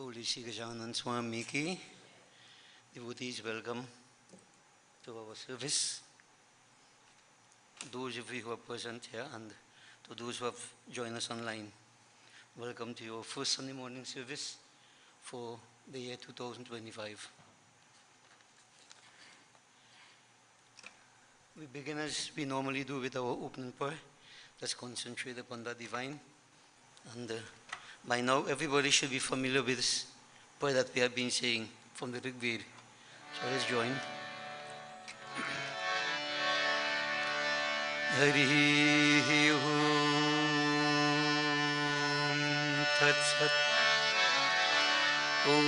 Holy Sri Gajanan Swami ki. Devotees, welcome to our service. Those of you who are present here and to those who have joined us online, welcome to your first Sunday morning service for the year 2025. We begin as we normally do with our opening prayer. Let's concentrate upon the divine. And by now, everybody should be familiar with this prayer that we have been saying from the Rig Veda. So let's join. Hari Om Tat Sat Om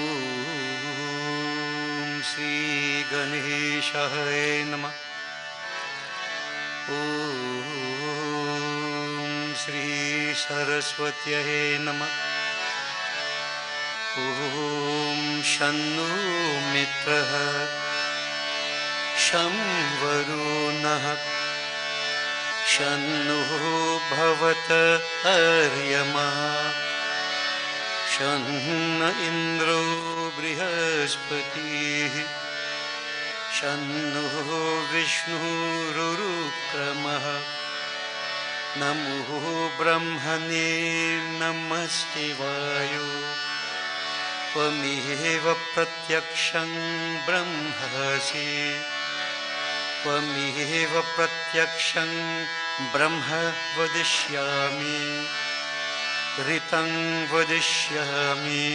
Shri Ganeshaya Namah Om Shri Saraswatyaye Namah Om Shannu Mitraha Sham Varunah Shannu Bhavata Aryama Shanna Indro Brihaspati Shannu Vishnu Rurukramaha Namo Brahmane Namaste Vayu Tvameva Pratyaksham Brahmasi Tvameva Pratyaksham Brahma Vadishyami Ritam Vadishyami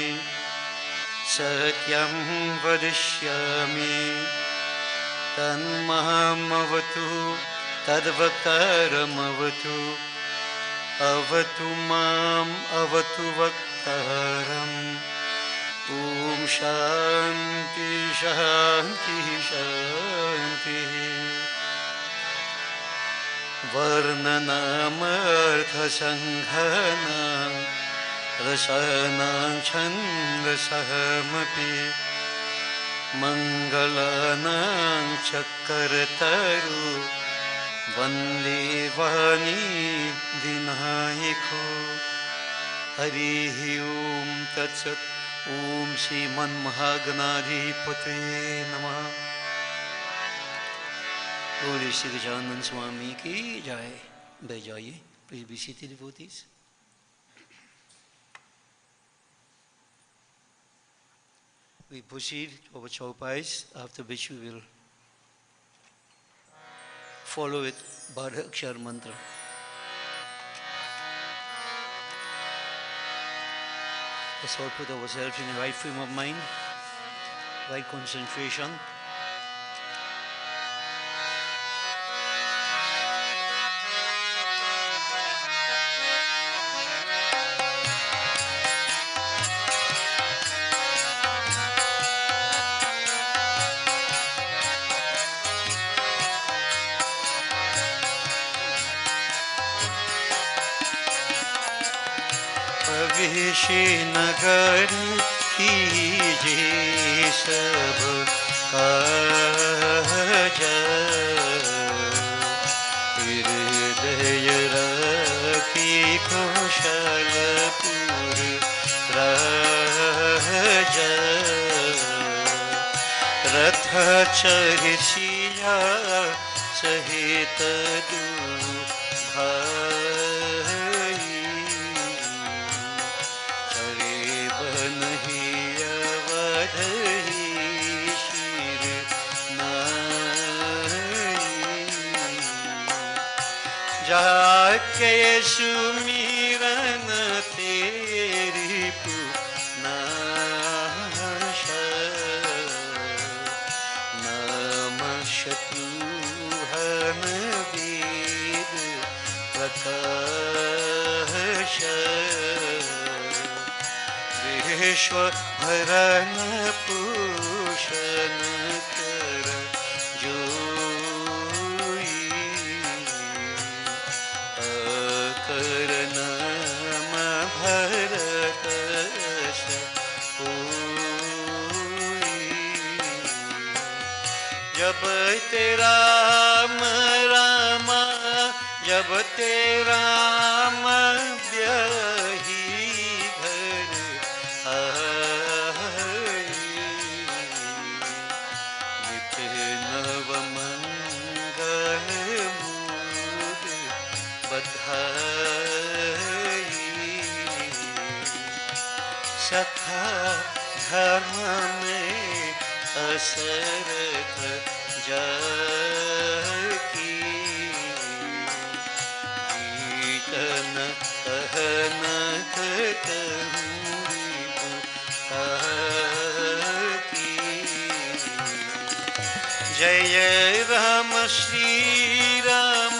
Satyam Vadishyami Tanmahamavatu Tadvakaramavatu Avatu Mam Avatu Vaktaram Om Shanti Shanti Shanti Varnanamartha Sanghanam Rasanam Chandrasahamapi Mangalanam Chakarataru Vande Vani Vinayako Hari Om Tat Sat Om Shriman Mahaganadhipate Namah Holy Sri Gajanan Swami ki jai. Bajaiye. Please be seated, devotees. We proceed to our chaupais, after which we will follow it Bhara Akshar Mantra. Let's all put ourselves in the right frame of mind, right concentration. नगर कीजिए सब काज हृदय रखी कुशलपुर राज रथ चढ़सिया सहित जाके सुमिरन तेरी पुनाश नाम शत्रुहन वेद प्रकाश विश्व भरण पोषण कर जो जब तेरा रामा जब तेरा व्याही घर धर्म में असरथ जाकी गीतन कहन जय राम श्री राम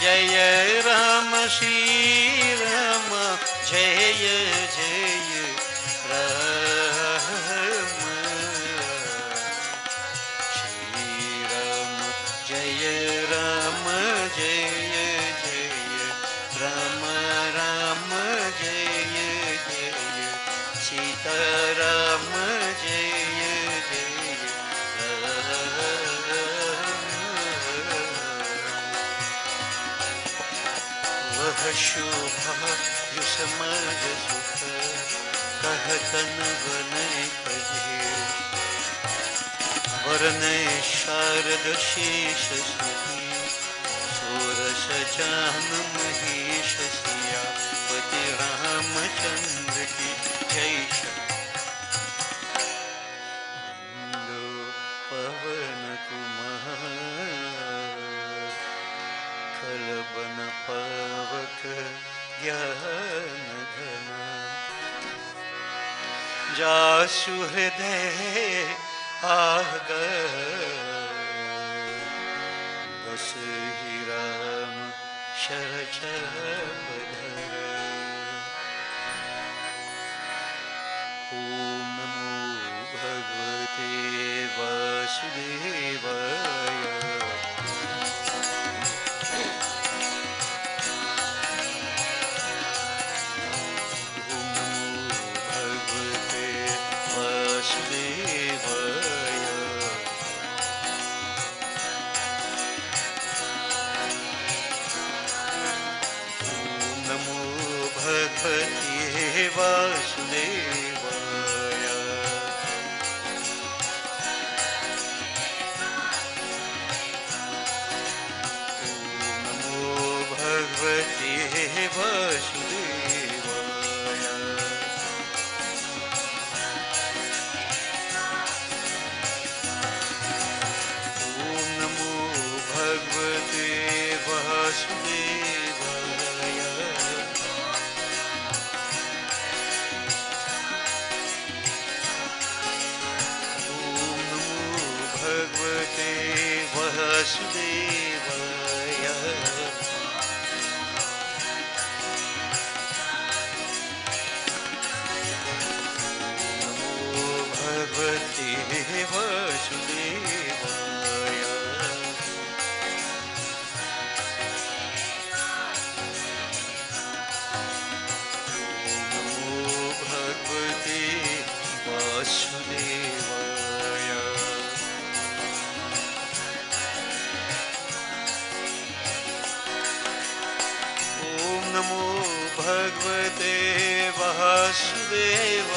जय राम श्री राम जय जय राम श्री राम जय राम जय जय राम राम जय जय सीता राम जय शोभा जो समाज सुख कहतन वनय कजे वरनय शारद शेष सुखी सोरस जान महेश सिया पति रामचंद्र की जय पवन कुमार खलबन पावक ज्ञान घना जासु हृदय आग बस ही राम शरच बधर ओम नमो भगवते वासुदेवाय भगवते वासुदेवाय ओम नमो भगवते वासुदेवाय ओम नमो भगवते वासुदेवाय भगवते वासुदेवाय नमो भगवते वासुदेवाय नमो भगवते वासुदेवाय नमो भगवते वासुदेवाय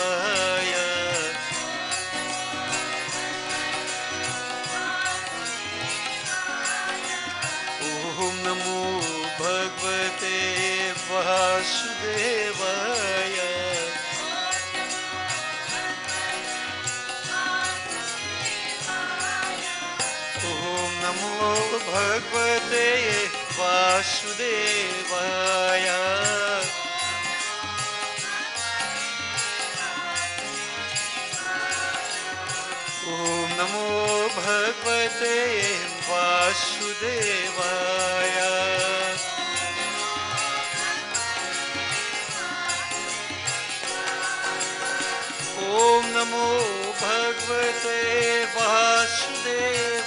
ओम नमो भगवते वासुदेवाय ओम नमो भगवते वासुदेवाय ओम नमो भगवते वासुदेवाय ओम नमो भगवते वासुदेवाय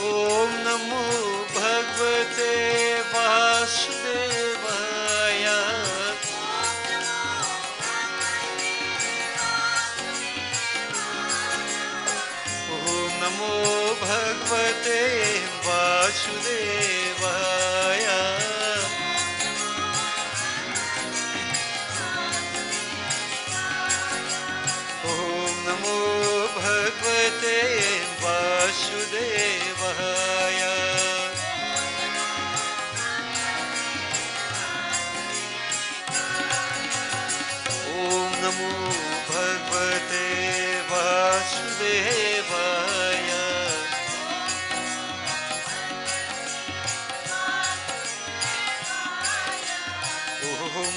ओम नमो भगवते वासुदेवाय ओम नमो भगवते वासुदेवाय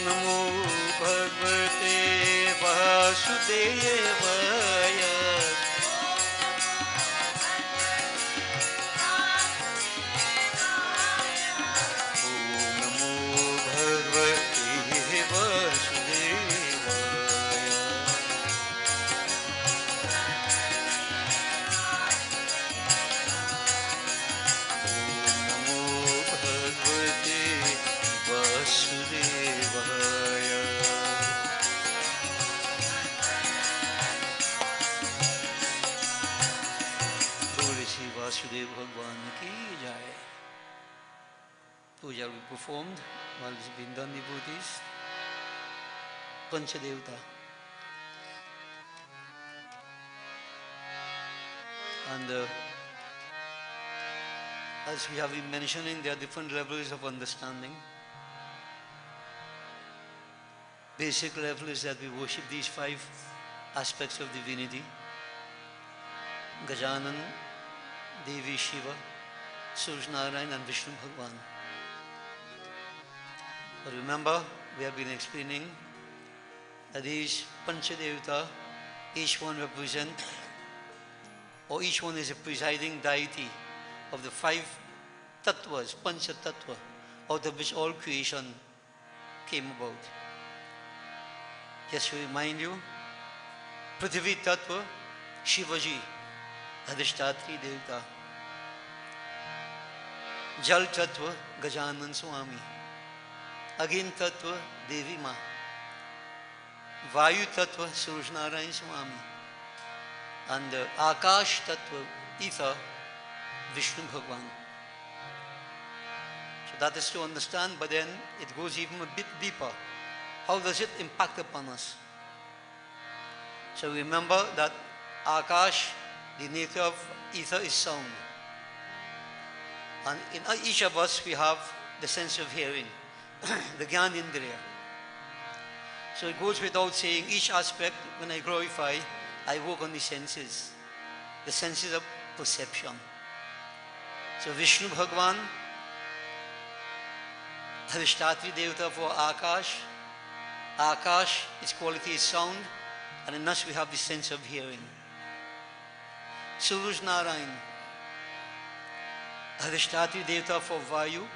Namo Bhagavate Vasudevaya. Vasudeva Bhagwan ki jai. Puja will be performed while it's being done, devotees. Panchadevta. And as we have been mentioning, there are different levels of understanding. Basic level is that we worship these 5 aspects of divinity: Gajanan, Devi Shiva, Surya Narayan and Vishnu Bhagwan. But remember, we have been explaining that these Panchadevta, each one represent, or each one is a presiding deity of the 5 tattvas, Pancha Tattva, out of which all creation came about. Just to remind you, Prithvi Tattva, Shivaji, Adhishtatri Devta. Jal Tattva, Gajanan Swami. Agin Tattva, Devi Ma. Vayu Tattva, Surya Narayan Swami. And Akash Tattva, Ether, Vishnu Bhagwan. So that is to understand, but then it goes even a bit deeper. How does it impact upon us? So remember that Akash, the nature of ether, is sound. And in each of us we have the sense of hearing, the Gyan Indriya. So it goes without saying, each aspect, when I glorify, I work on the senses of perception. So Vishnu Bhagwan, Adhishtatri Devata for Akash. Akash, its quality is sound, and in us we have the sense of hearing. Surya Narayan, Adhishtatri Devata for Vayu.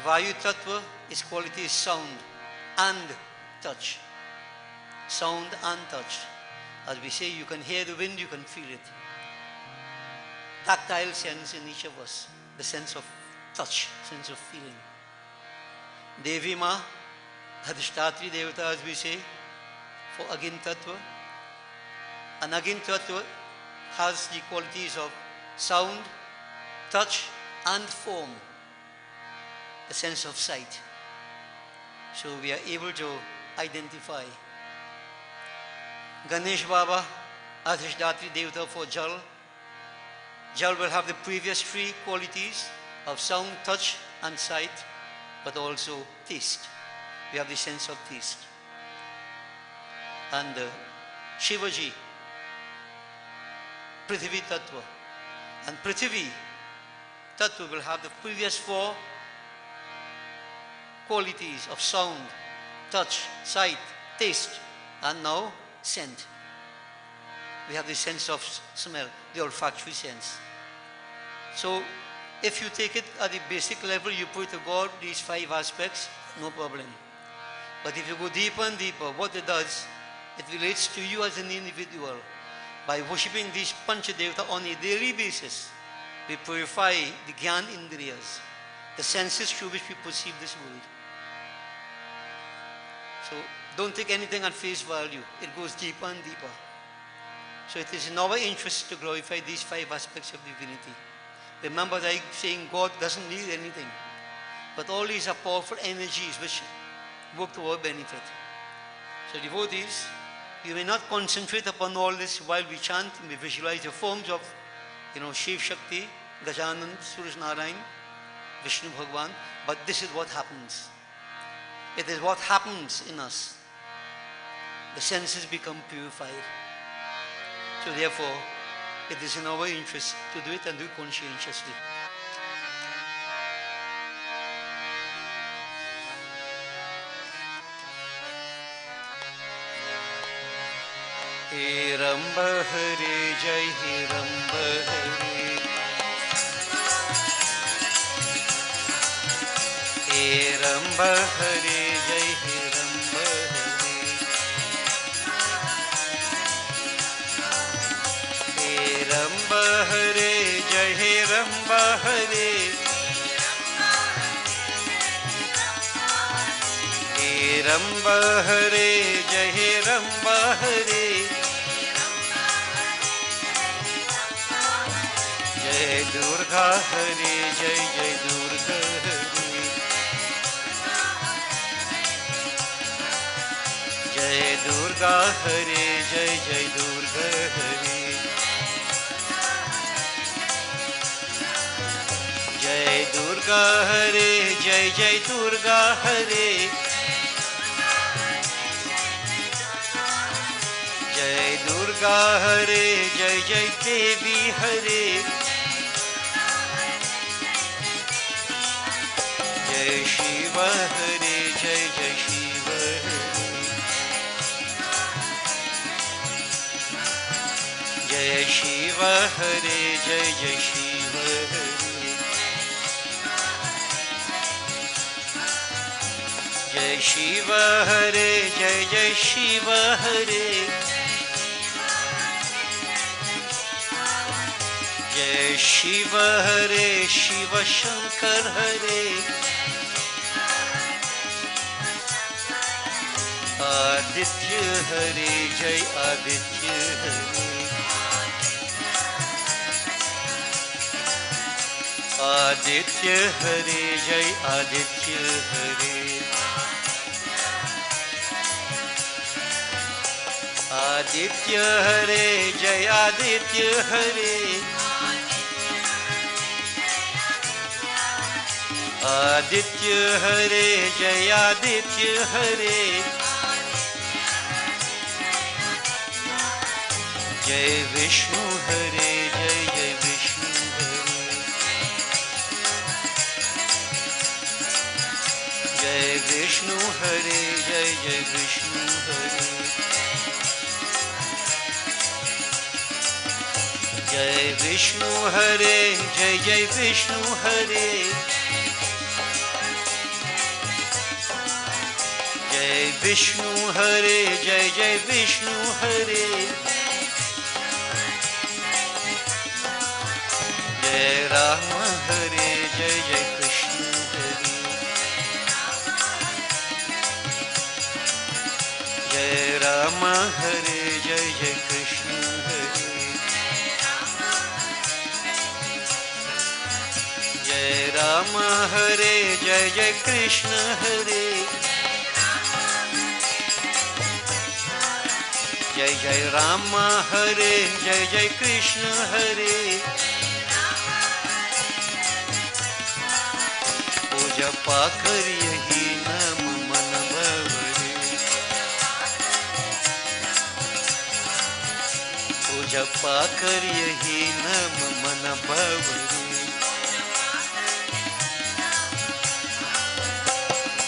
Vayu Tattva, its quality is sound and touch. Sound and touch. As we say, you can hear the wind, you can feel it. Tactile sense in each of us, the sense of touch, sense of feeling. Devi Ma, Adhishtatri Devata, as we say, for Agin Tattva. And Agin Tattva has the qualities of sound, touch and form, the sense of sight. So we are able to identify. Ganesh Baba, Adhishtatri Devata for Jal. Jal will have the previous 3 qualities of sound, touch and sight, but also taste. We have the sense of taste. And Shivaji, Prithvi Tattva. And Prithvi Tattva will have the previous 4 qualities of sound, touch, sight, taste, and now scent. We have the sense of smell, the olfactory sense. So if you take it at the basic level, you put to God these 5 aspects, no problem. But if you go deeper and deeper, what it does, it relates to you as an individual. By worshipping these Panchadevata on a daily basis, we purify the Gyan Indriyas, the senses through which we perceive this world. So don't take anything at face value. It goes deeper and deeper. So it is in our interest to glorify these 5 aspects of divinity. Remember that I'm saying God doesn't need anything. But all these are powerful energies which work to our benefit. So devotees, you may not concentrate upon all this while we chant and we visualize the forms of, Shiv Shakti, Gajanan, Surya Narayan, Vishnu Bhagwan, but this is what happens. It is what happens in us. The senses become purified. So therefore, it is in our interest to do it and do it conscientiously. He Ramba Hare Jai He Ramba Hare. He Ramba Hare Jai He Ramba Hare. He Ramba Hare Jai He Ramba Hare. He Ramba Hare Jai He Ramba Hare. Jai Durga Hare Jai Jai Durga Hare. Jai Durga Hare Jai Jai Durga Hare. Jai Durga Hare Jai Jai Durga Hare. Jai Durga Hare Jai Jai Devi Hare. Jai Shiva Hare Jai Jai Shiva Hare. Jai Shiva Hare Jai Jai Shiva Hare. Jai Shiva Hare Jai Jai Shiva Hare. Jai Shiva Hare Shiva Shankar Hare. Aditya Hare Jai Aditya Hare. Aditya Hare Jai Aditya Hare. Aditya Hare Jai Aditya Hare. Aditya Hare Jai Aditya Hare. Jai Vishnu Hare Jai Jai Vishnu Hare. Jai Vishnu Hare Jai Jai Vishnu Hare. Jai Vishnu Hare Jai Jai Vishnu Hare. Jai Vishnu Hare Jai Jai Vishnu Hare. Jai Rama Hare Jai Jai Krishna Hare. Jai Rama Hare Jai Jai Krishna Hare. Jai Rama Hare Jai Jai Krishna Hare. Jai Jai Rama Hare Jai Jai Krishna Hare. पूजा पाकर यही नाम मन बावरे. पूजा पाकर यही नाम मन बावरे.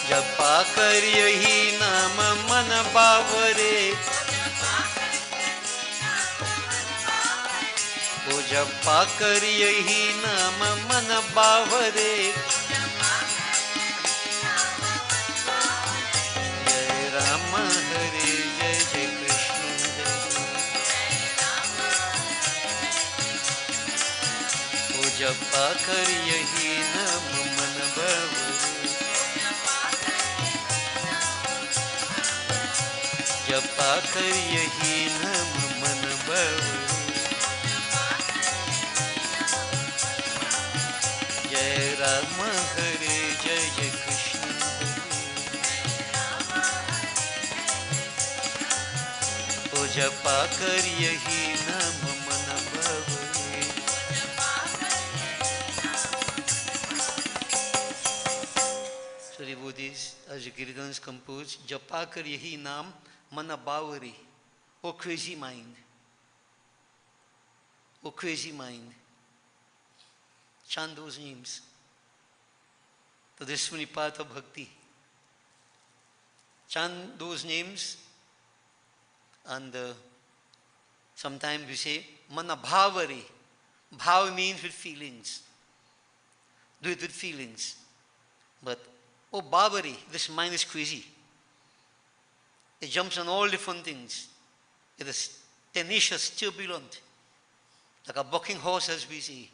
जपा कर यही नाम मन बावरे. जपा कर यही नाम मन बावरे. जय राम हरे जय जय कृष्ण हरे. जपा कर यही नाम मन बावरे. जपा कर यही नाम मन बावरे. जय राम हरे जय जय कृष्ण हरे. जपा कर यही नाम मन बावरे. So the Buddhists, as the Kirtans compose, japa kar yahi naam mana bawari. Oh crazy mind. Oh crazy mind. Chant those names. So this is one part of bhakti. Chant those names and Sometimes we say, mana bhavari. Bhav means with feelings. Do it with feelings. But, oh bhavari, this mind is crazy. It jumps on all different things. It is tenacious, turbulent, like a bucking horse, as we say.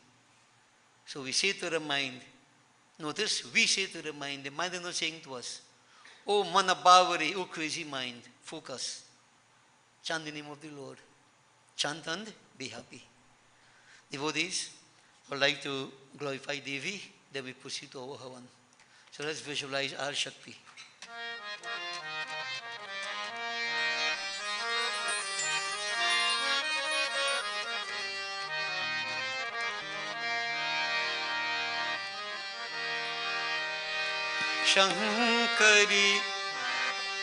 So we say to the mind, notice, we say to the mind is not saying to us, oh mana bhavari, oh crazy mind, focus. Chant the name of the Lord. Chant and be happy. Devotees, I would like to glorify Devi, then we proceed to our Havan. So let's visualize our Shakti. Shankari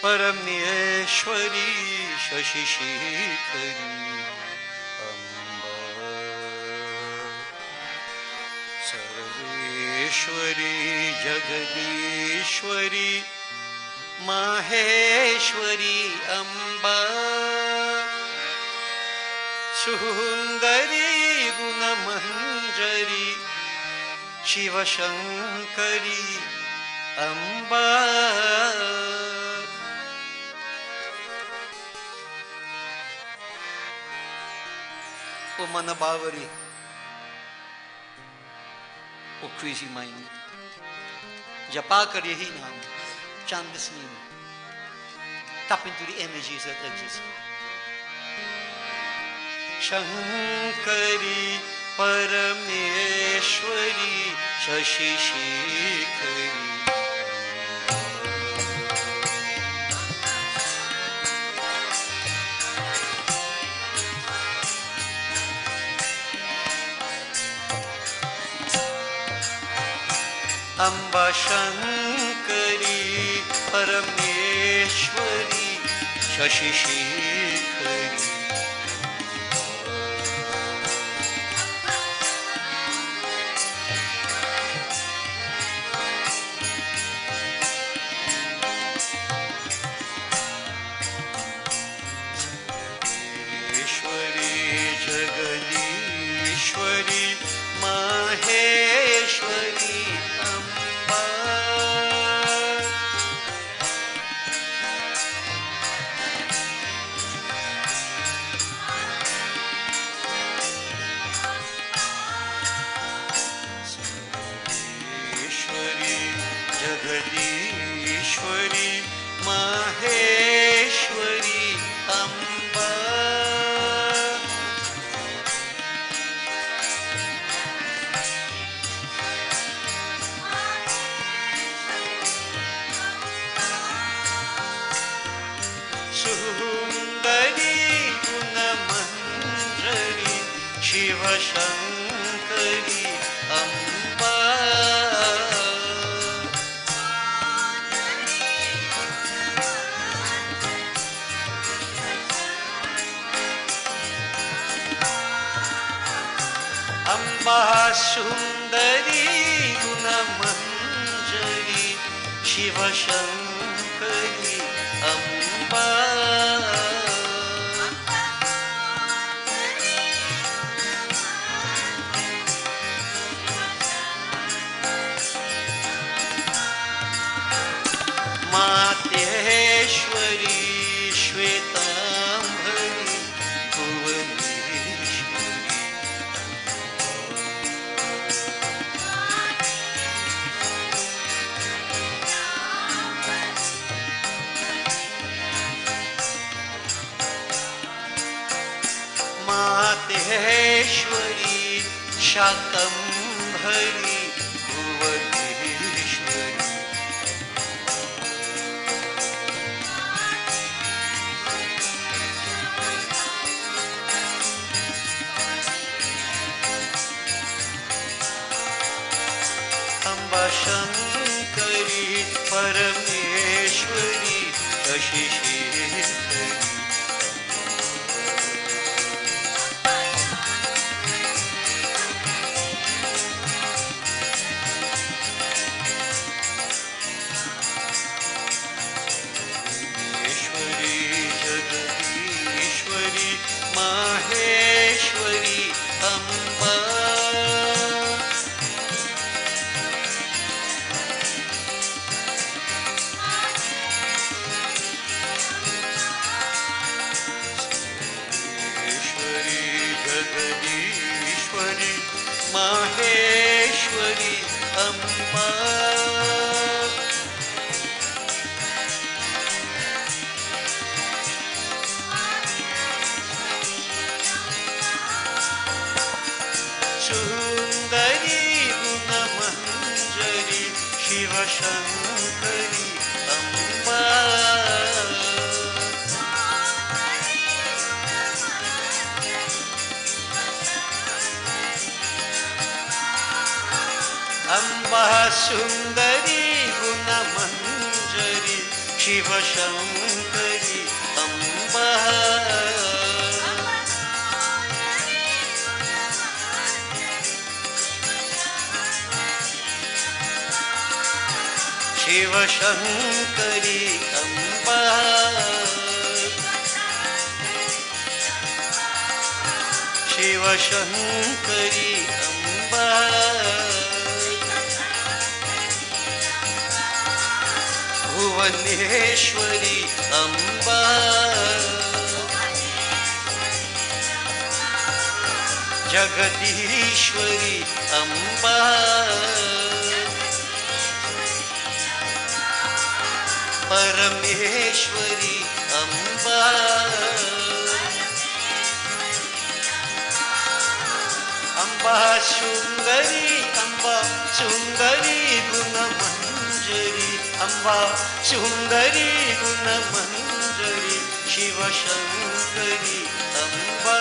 Parameshwari Shashishikari Amba Sarveshwari Jagadishwari Maheshwari Amba Sundari Gunamanjari Shiva Shankari Amba O mana bhavari, O crazy mind, japa kar yahi naam, chant this name, tap into the energies that exist. Shankari Parameshwari Shashishikari Amba Shankari Parameshwari Shashishikari Sarveshwari Jagadishwari Maheshwari Jagadishwari Maheshwari Amba Sundari Gunamanjari Shiva Shankari Amba Amba Sundari Gunamanjari Shiva Shankari Amba Mateshwari Shvetambhari Bhuvaneshwari Mateshwari Shakambhari Bhuvaneshwari Amba Shankari Parameshwari Shashishikari Maheshwari सुंदरी गुणमंजरी शिव शंकरी अम्बा अम्बा सुंदरी गुणमंजरी शिव शंकरी अम्बा शिव शंकरी अम्बा शिव शंकरी अम्बा भुवनेश्वरी अम्बा जगदीश्वरी अम्बा परमेश्वरी अम्बा अम्बा सुंदरी गुणमंजरी अम्बा सुंदरी गुणमंजरी शिव शंकरी अम्बा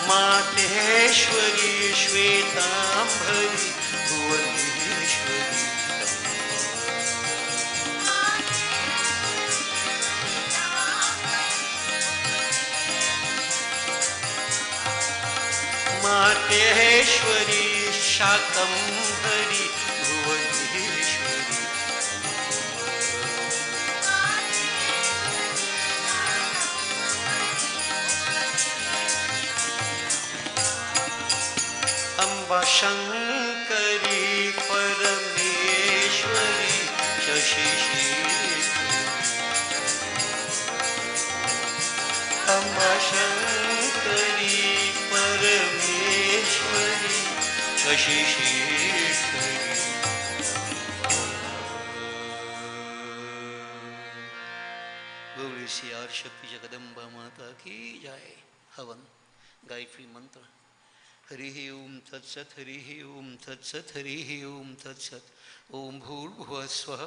मातेश्वरी श्वेतांबरी भुवनेश्वरी मातेश्वरी शाकंभरी भुवनेश्वरी अम्बा शंकरी परमेश्वरी शशि अम्बा शंकरी परमेश्वरी शशि गौरी सियार शक्ति जगदम्बा माता की जय। हवन गायत्री मंत्र। हरि ओम तत्सत हरि ओम तत्सत हरि ओम तत्सत। ओम भूर्भुवः स्वः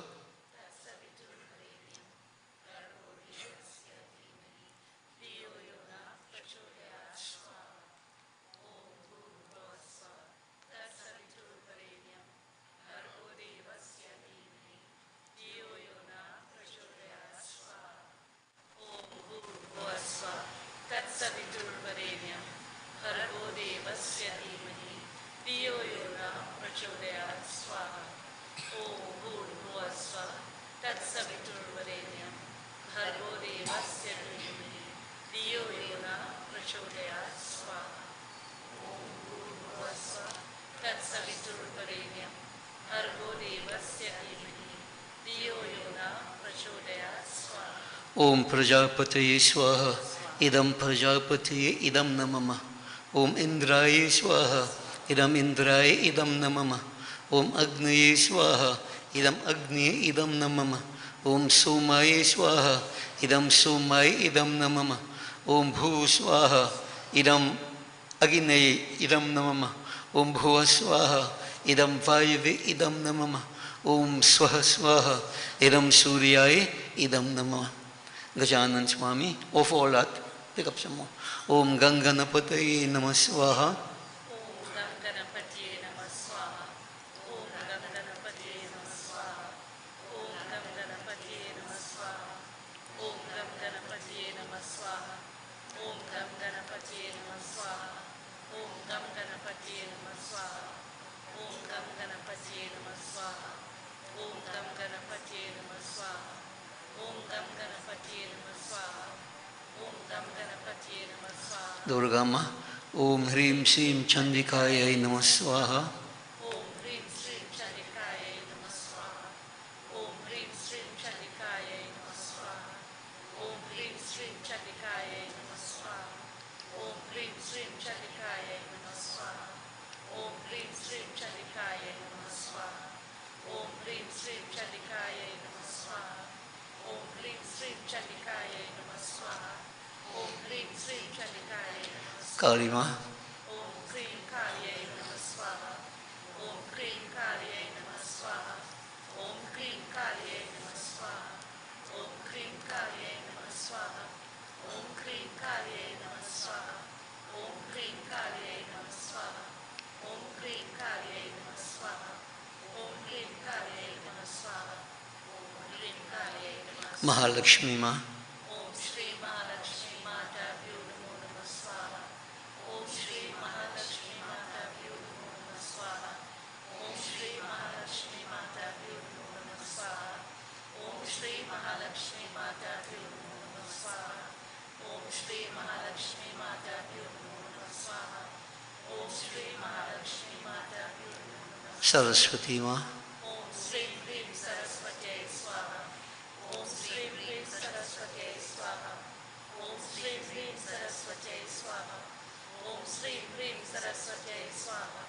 ओम प्रजापतये स्वाहा इदं प्रजापतये इदं न मम। ओम इंद्राय स्वाहा इदं इंद्राय इदं न मम। ओम अग्नये स्वाहा इदं अग्नये इदं न मम। ओम सोमाय स्वाहा इदं सोमाय इदं न मम। ओम भू स्वाहा इदं अग्नये इदं न मम। ओम भुव स्वाहा इदं वायवे इदं न मम। ओम स्वः स्वाहा इदं सूर्याय इदं न मम। गजानन स्वामी, of all that, pick up some more. Om Ganganapataye Namah Swaha. Om Ganganapataye Namah Swaha. Om Ganganapataye Namah Swaha. Om Ganganapataye Namah Swaha. Om Ganganapataye Namah Swaha. Om Ganganapataye Namah Swaha. Om Ganganapataye Namah Swaha. Om Ganganapataye Namah Swaha. Om Ganganapataye Namah Swaha. Om Ganganapataye Namah Swaha. Om Ganganapataye Namah Swaha. Durga Ma. Om Hrim Shrim Chandikaya Namah Swaha. Om Hrim Shrim Chandikaya Namah Swaha. Om Hrim Shrim Chandikaya Namah Swaha. Om Hrim Shrim Chandikaya Shrim Chandikaye Namah Swaha. Om Hrim Shrim Chandikaye Namah Swaha. Om Hrim Shrim Chandikaye Namah Swaha. Kalima. Om Hrim Kalye Namah Swaha. Om Hrim Kalye Namah Swaha. Om Hrim Kalye Namah Swaha. Om Hrim Kalye Namah Swaha. Om Hrim Kalye Namah Swaha. Om Hrim Kalye Namah Swaha. Om Hrim Kalye Namah Swaha. Om Hrim Kalye Namah Swaha. Om Hrim Kalye Namah Swaha. Mahalakshmi Ma. Om Shri Mahalakshmi Mata Namo Namah Swaha. Om Shri Mahalakshmi Mata Namo Namah Swaha. Om Shri Mahalakshmi Mata Namo Namah Swaha. Om Shri Mahalakshmi Mata Namo Namah Swaha. Om Shri Mahalakshmi Mata Namo Namah Swaha. Om Shri Mahalakshmi Mata Namo Namah Swaha. Saraswati Ma. Om Shri Hrim Saraswati Swaha. Om Shri Hrim Saraswati Swaha. Om Shri Hrim Saraswati Swaha. Om Shri Hrim Saraswati Swaha.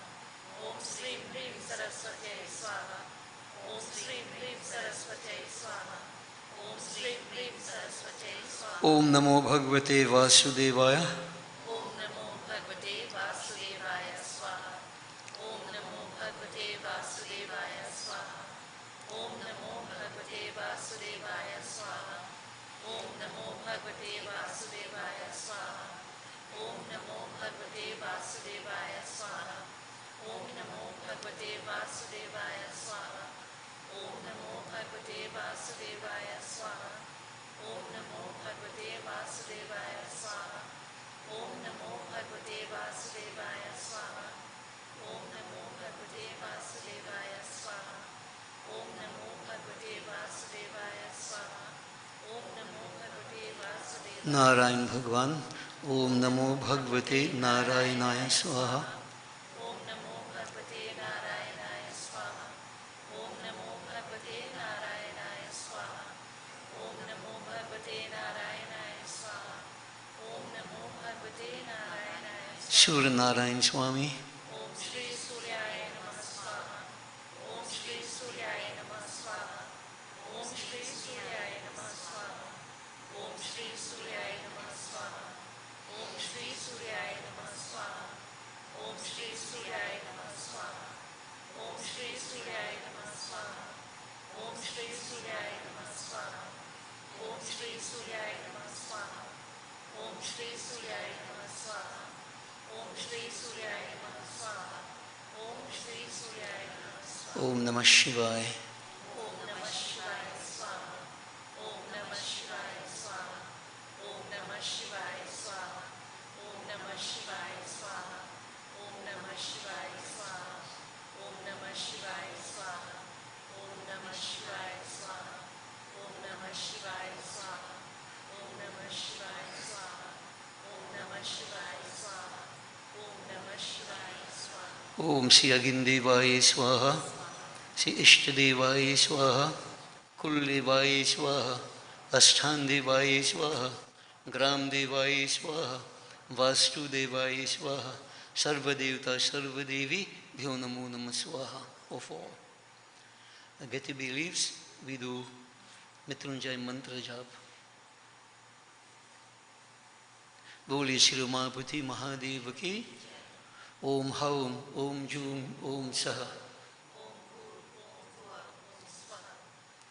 Om Shri Hrim Saraswati Swaha. Om Shri Hrim Saraswati Swaha. Om Shri Hrim Saraswati Swaha. Om Namo Bhagavate Vasudevaya. Om Namo Bhagavate Vasudevaya Swaha. Om Namo Bhagavate Vasudevaya Swaha. Om Namo Bhagavate Vasudevaya Swaha. Om Namo Bhagavate Vasudevaya Swaha. Om Namo Bhagavate Vasudevaya Swaha. Om Namo Bhagavate Vasudevaya Swaha. Om Namo Bhagavate Vasudevaya Swaha. Om Namo Bhagavate Vasudevaya Swaha. Om Namo Bhagavate Vasudevaya Swaha. Om Namo Bhagavate Vasudevaya Swaha. Om Namo Bhagavate Vasudevaya Swaha. Om Namo Bhagavate Vasudevaya. Narayan Bhagwan. Om Namo Bhagavate Narayanaya Swaha. Om Namo Bhagavate Narayanaya Swaha. Om Namo Bhagavate Narayanaya Swaha. Om Namo Bhagavate Narayanaya Swaha. Om Namo Bhagavate Narayanaya Swaha. Surya Narayan Swami. Om Shri Suryaya Namah Swaha. Om Shri Suryaya Namah Swaha. Om Shri Suryaya Namah Swaha. Om Shri Suryaya Namah Swaha. Om Shri Suryaya Namah Swaha. Om Shri Suryaya Namah Swaha. Om Shri Suryaya Namah Swaha. Om Shri Suryaya Namah Swaha. Om Shri Suryaya Namah Swaha. Om Shri Suryaya Namah Swaha. Om Shri Suryaya Namah Swaha. Om Shri Suryaya Namah Swaha. Om Namah Shivaya. Om Namah Shivaya Swaha. Om Namah Shivaya Swaha. Om Namah Shivaya Swaha. Om Namah Shivaya Swaha. Om Namah Shivaya Swaha. Om Namah Shivaya Swaha. Om Namah Shivaya Swaha. Om Namah Shivaya Swaha. Om Namah Shivaya Swaha. Om Namah Shivaya Swaha. Om Namah Shivaya Swaha. Om Sri Agindevaya Swaha. Sri Ishtadevaya Swaha. Kuldevaya Swaha. Asthandevaya Swaha. Gramdevaya Swaha. Vastudevaya Swaha. Sarvadevata Sarvadevi Bhyo Namo Namah Swaha. Of all. Gati believes we do Mitrunjay mantra jap. Boli Shri Umaputi Mahadev ki. Om Haum, Om Jum, Om Saha.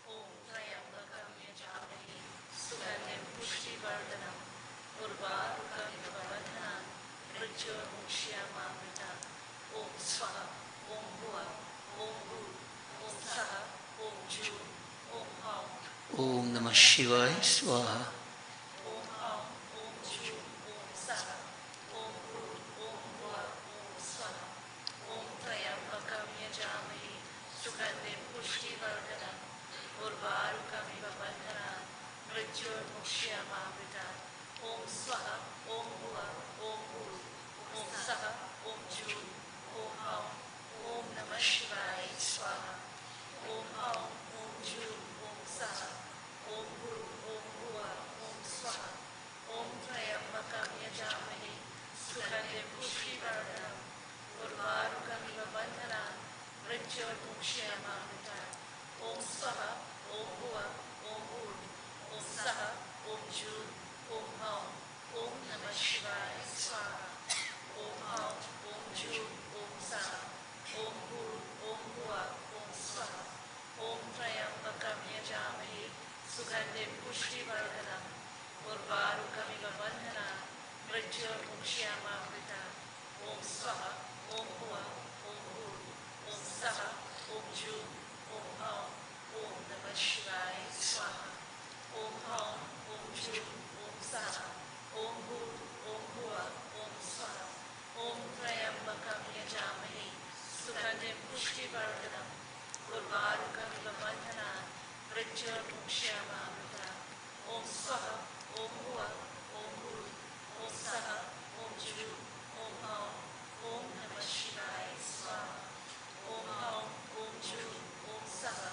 Om Trayambakam Yajamani Sugandhim Pushtivardhanam Urvarukam Vavadhanam Mrityurmukshyamamritam. Om Swaha. Om Bhuva. Om Bhu. Om Saha. Om Ju. Om Hum. Om Namah Shivaya Swaha. Om Hum. Om Ju. Om Saha. Om Bhu. Om Bhuva. Om Swaha. Om Trayambakam Yajamani Sugandhim Pushtivardhanam Urvarukam Vavadhanam Mrityurmukshyamamritam. Om Swaha. Om Bhuva. Om Bhu. Om Saha. Om Ju. Om Hum. Om Namah Shivaya Swaha. Om Hum. Om Ju. Om Saha. Om Bhu. Om Bhuva. Om Swaha. Om Trayambakam Yajamani Sugandhim Pushtivardhanam Urvarukam Vavadhanam Mrityurmukshyamamritam. Om Swaha, Om Bhuva, Om Bhur, Om Saha, Om Ju, Om Hum, Om Namah Shivaya, Swaha. Om Hum, Om Ju, Om Saha, Om Bhur, Om Bhuva, Om Swaha. Om Trayambakam Yajamahe, Sugandhim Pushtivardhanam, Urvarukamiv Bandhanam, Mrityurmukshyamamrita. Om Swaha, Om Bhuva, Om Bhur, Om Saha, Om Ju, Om Hum, Om Namah Shivaya, Swaha. Om Hum, Om Ju, Om Saha, Om Bhur, Om Bhuva, Om Swaha. Om Trayambakam Yajamahe, Sugandhim Pushtivardhanam, Urvarukamiv Bandhanam, Mrityurmukshyamamrita. Om Swaha, Om Bhuva, Om Bhur, Om Saha, Om Ju, Om Hum, Om Namah Shivaya, Swaha. Om Hum, Om Ju, Om Saha,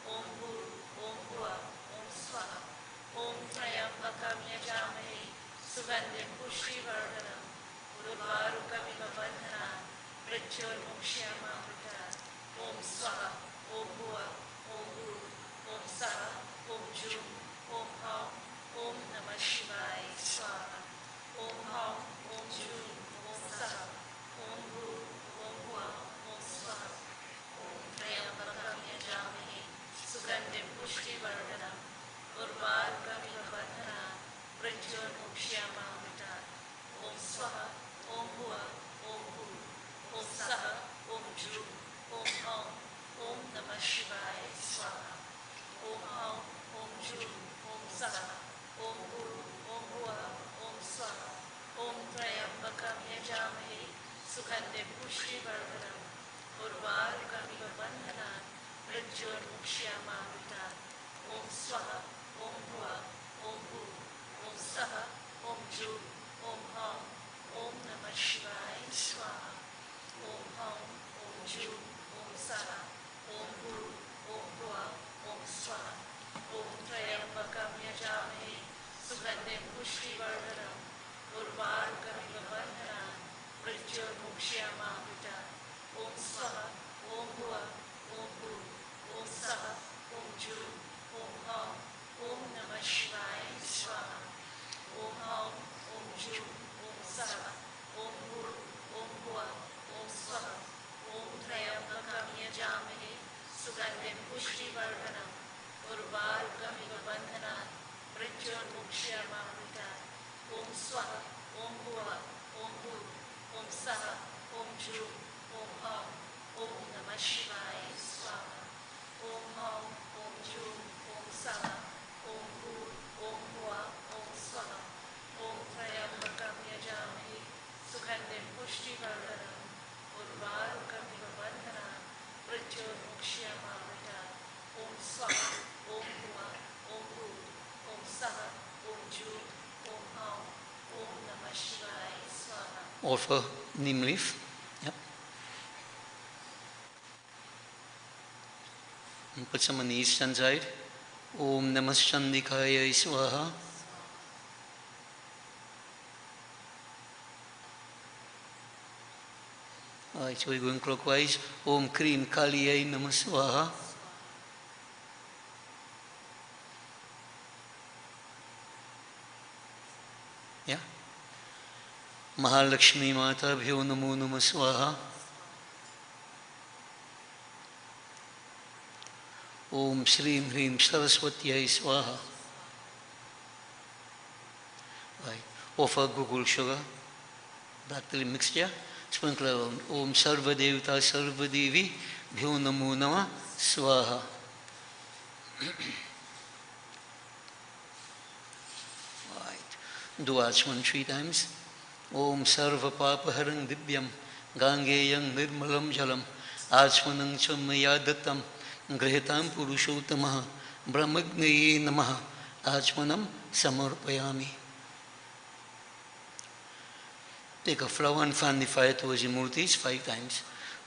Om Bhur, Om Bhuva, Om Swaha. Om Trayambakam Yajamahe, Sugandhim Pushtivardhanam, Urvarukamiv Bandhanam, Mrityurmukshyamamrita. Om Swaha, Om Bhuva, Om Bhur, Om Saha, Om Ju, Om Hum, Om Namah Shivaya, Swaha. Om Hum, Om Ju, Om Saha, Om Bhur, Om Bhuva, Om Swaha. Om Trayambakam Yajamahe, Sugandhim Pushtivardhanam, Urvarukamiv Bandhanam, Mrityurmukshyamamrita. Om Swaha, Om Bhuva, Om Bhur, Om Saha, Om Ju, Om Hum, Om Namah Shivaya, Swaha. Om Hum, Om Ju, Om Saha, Om Bhur, Om Bhuva, Om Swaha. Om Trayambakam Yajamahe, Sugandhim Pushtivardhanam, Urvarukamiv Bandhanam, Mrityurmukshyamamrita. Om Swaha, Om Bhuva, Om Bhur, Om Saha, Om Ju, Om Hum, Om Namah Shivaya, Swaha. Om Hum, Om Ju, Om Saha, Om Bhur, Om Bhuva, Om Swaha. Om Trayambakam Yajamahe, Sugandhim Pushtivardhanam, Urvarukamiv Bandhanam, Mrityurmukshyamamrita. Om Swaha, Om Bhuva, Om Bhur, Om Saha, Om Ju, Om Hum, Om Namah Shivaya, Swaha. Om Hum, Om Ju, Om Saha, Om Bhur, Om Bhuva, Om Swaha. Om Trayambakam Yajamahe, Sugandhim Pushtivardhanam, Urvarukamiv Bandhanam, Mrityurmukshyamamrita. Om Swaha, Om Bhuva, Om Bhur, Om Saha, Om Ju, Om Hum, Om Namah Shivaya, Swaha. Om Hum, Om Ju, Om Saha, Om Bhur, Om Bhuva, Om Swaha. Om Trayambakam Yajamahe, Sugandhim Pushtivardhanam, Urvarukamiv Bandhanam, Mrityurmukshyamamrita. Om Swaha, Om Bhuva, Om Bhur, Om Saha, Om Ju, Om Hum, Om Namah Shivaya, Swaha. Offer neem leaf. Yep. And put some on the eastern side. Om Namah Chandikaya Swaha. Alright, so we're going clockwise. Om Krim Kaliyai Namah Swaha. Yeah. Mahalakshmi Mata Bhyo Namo Namah Swaha. Om Shrim Hrim Saraswatyai Swaha. Right. Offer Google sugar, blackberry mixture, sprinkle around. Om Sarva Devata Sarva Devi Bhyo Namo Namah Swaha. Right. Do Achman 3 times. Om Sarva Papa Harang Divyam Gangeyang Nirmalam Jalam Achmanang Chamaya Dattam Grihitam Purushottamaha Brahmagnaye Namaha Achmanam Samarpayami. Take a flower and fan the fire towards the murtis 5 times.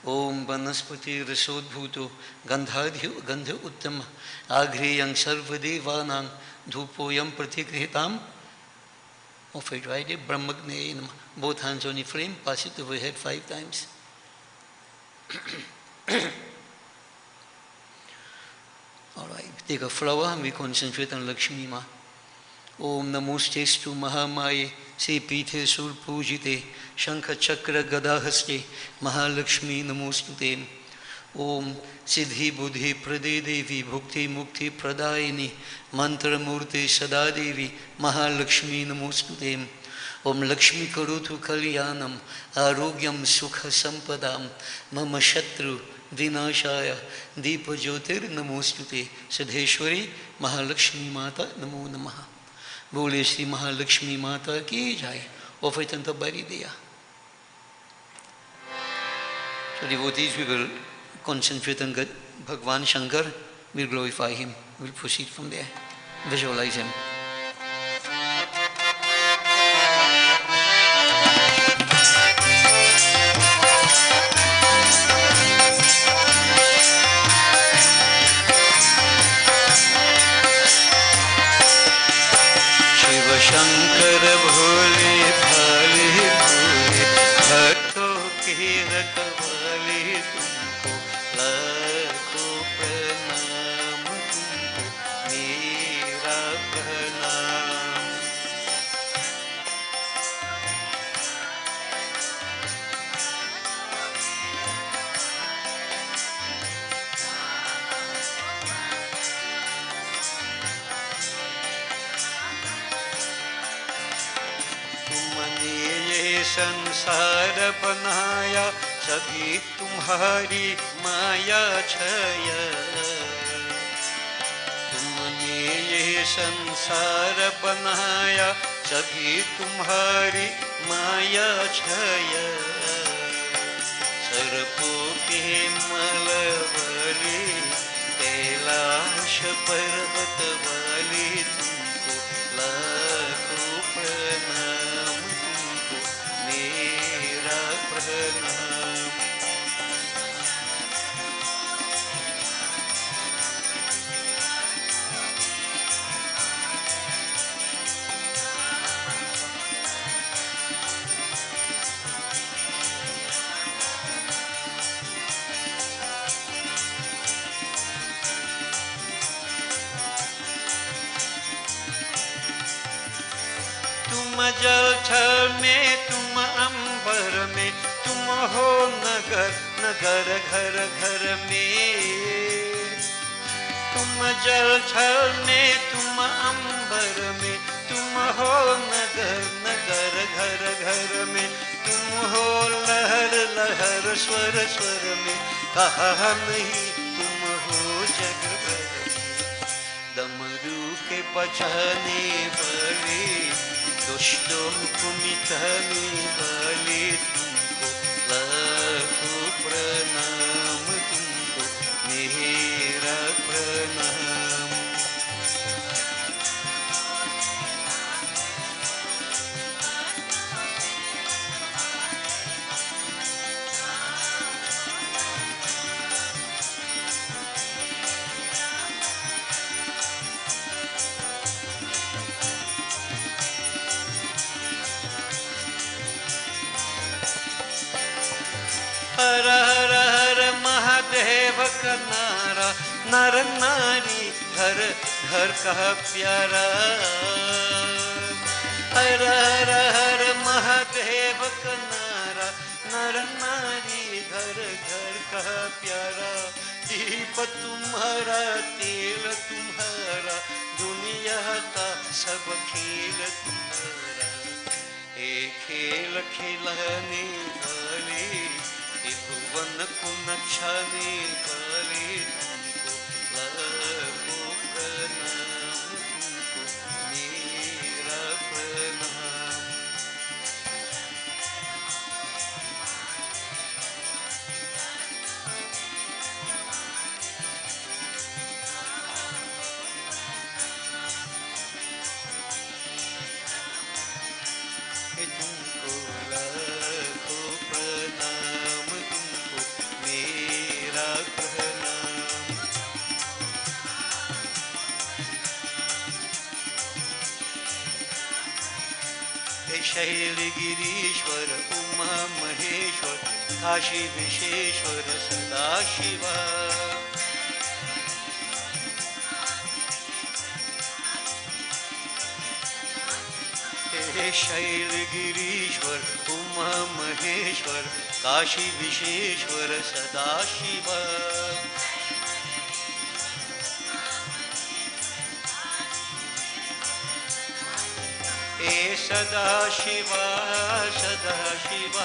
Om Vanaspati Rasodbhuto Gandha Uttama Agriyang Sarvadevanang Dhupoyam Pratikrihitam. Offer it right there, Brahmagnaye Namaha. Both hands on the frame, pass it overhead 5 times. All right, take a flower and we concentrate on Lakshmi Ma. Om Namostestu Mahamaye Se Pithe Sur Pujite Shankha Chakra Gadahaste Mahalakshmi Namostute. Om Siddhi Buddhi Prade Devi Bhukti Mukti Pradayini Mantra Murti Sada Devi Mahalakshmi Namostute. Om Lakshmi Karutu Kalyanam Arogyam Sukha Sampadam Mama Shatru Vinashaya Deepa Jyotir Namostute. Siddheshwari Mahalakshmi Mata Namo Namaha. Bole Shri Mahalakshmi Mata Ki Jai. Offer it unto Baridiya. So devotees, we will concentrate on Bhagwan Shankar. We'll glorify him. We'll proceed from there. Visualize him. Shankar भोले भाले भोले भक्तों के रखवाले तुमको लाखों प्रणाम तुमको मेरा प्रणाम। संसार बनाया सभी तुम्हारी माया छय। तुमने ये संसार बनाया सभी तुम्हारी माया छय। सर्पों के मल वाली कैलाश पर्वत वाली तुमको लाखों प्रणाम तुमको मेरा प्रणाम। तुम जल थल में तुम अंबर में तुम हो नगर नगर घर घर में। तुम जल थल में तुम अंबर में तुम हो नगर नगर घर घर में। तुम हो लहर लहर स्वर स्वर में कहा नहीं तुम हो जग भर में। डमरू के बजाने वाले दुष्टों को मिटाने वाले तुमको लाखों प्रणाम तुमको मेरा प्रणाम। हर हर हर महादेव का नारा नर नारी घर घर का प्यारा। हर हर हर महादेव का नारा नर नारी घर घर का प्यारा। दीप तुम्हारा तेल तुम्हारा दुनिया का सब खेल तुम्हारा। एक खेल खिलाने वाले भुवन को नचाने वाले तुमको लाखों प्रणाम तुमको मेरा प्रणाम। तुमको लाखों प्रणाम तुमको मेरा प्रणाम। हे शैल गिरीश्वर उमा महेश्वर काशी विश्वेश्वर सदाशिवा। हे शैल गिरीश्वर उमा महेश्वर काशी विशेश्वर सदाशिव हे सदाशिव सदाशिव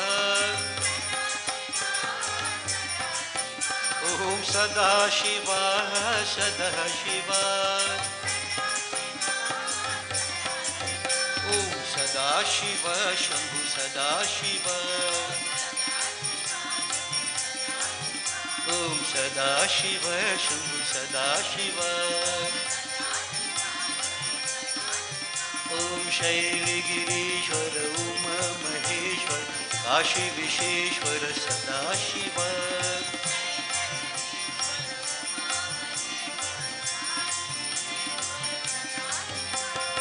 ओम सदाशिव सदाशिव ओम सदाशिव शंभु सदाशिव ओम सदाशिव शंभु सदाशिव ओम शैलगिरीश्वर उमा महेश्वर काशी विशेश्वर सदाशिव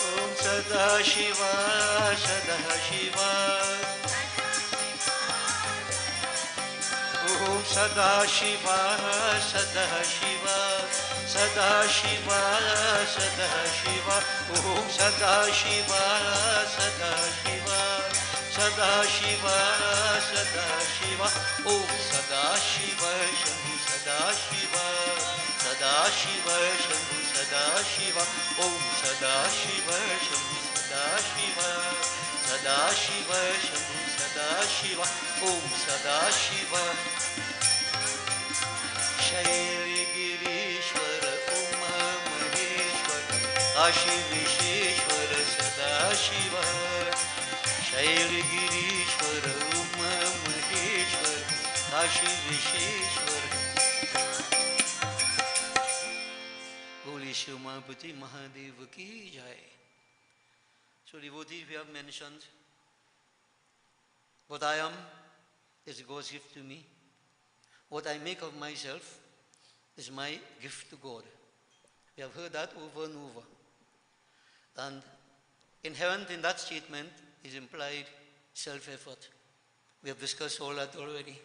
ओम सदाशिव सदाशिव ओम सदाशिव सदाशिव सदाशिव सदाशिव ओम सदाशिव सदाशिव सदाशिव सदाशिव ओम सदाशिव शंभु सदाशिव सदाशिव शंभु सदाशिव ओम सदाशिव शंभु सदाशिव सदाशिव शंभु सदाशिव ओम सदाशिव शैलगिरीश्वर उमा महेश्वर काशी विशेश्वर सदाशिव शैलगिरीश्वर उमा महेश्वर काशी विशेश्वर बोलिए शिव महापति महादेव की जय. So devotees, we have mentioned what I am is God's gift to me. What I make of myself is my gift to God. We have heard that over and over. And inherent in that statement is implied self-effort. We have discussed all that already.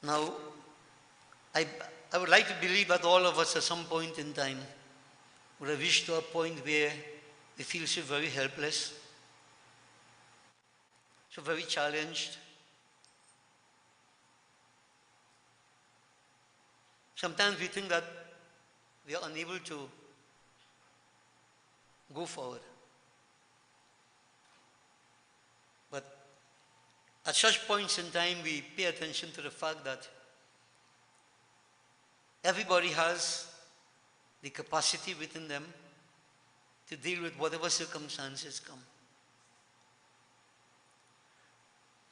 Now, I would like to believe that all of us at some point in time would have reached to a point where we feel so very helpless, so very challenged. Sometimes we think that we are unable to go forward. But at such points in time, we pay attention to the fact that everybody has the capacity within them to deal with whatever circumstances come.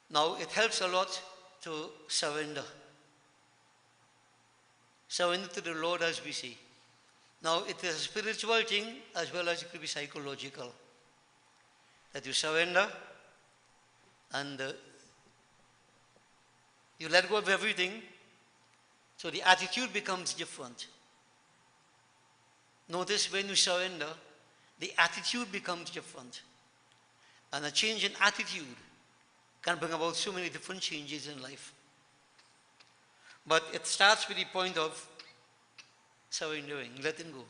Now, it helps a lot to surrender. Surrender to the Lord, as we say. Now, it is a spiritual thing as well as it could be psychological. That you surrender and you let go of everything, so the attitude becomes different. Notice when you surrender, the attitude becomes different. And a change in attitude can bring about so many different changes in life. But it starts with the point of surrendering, letting go.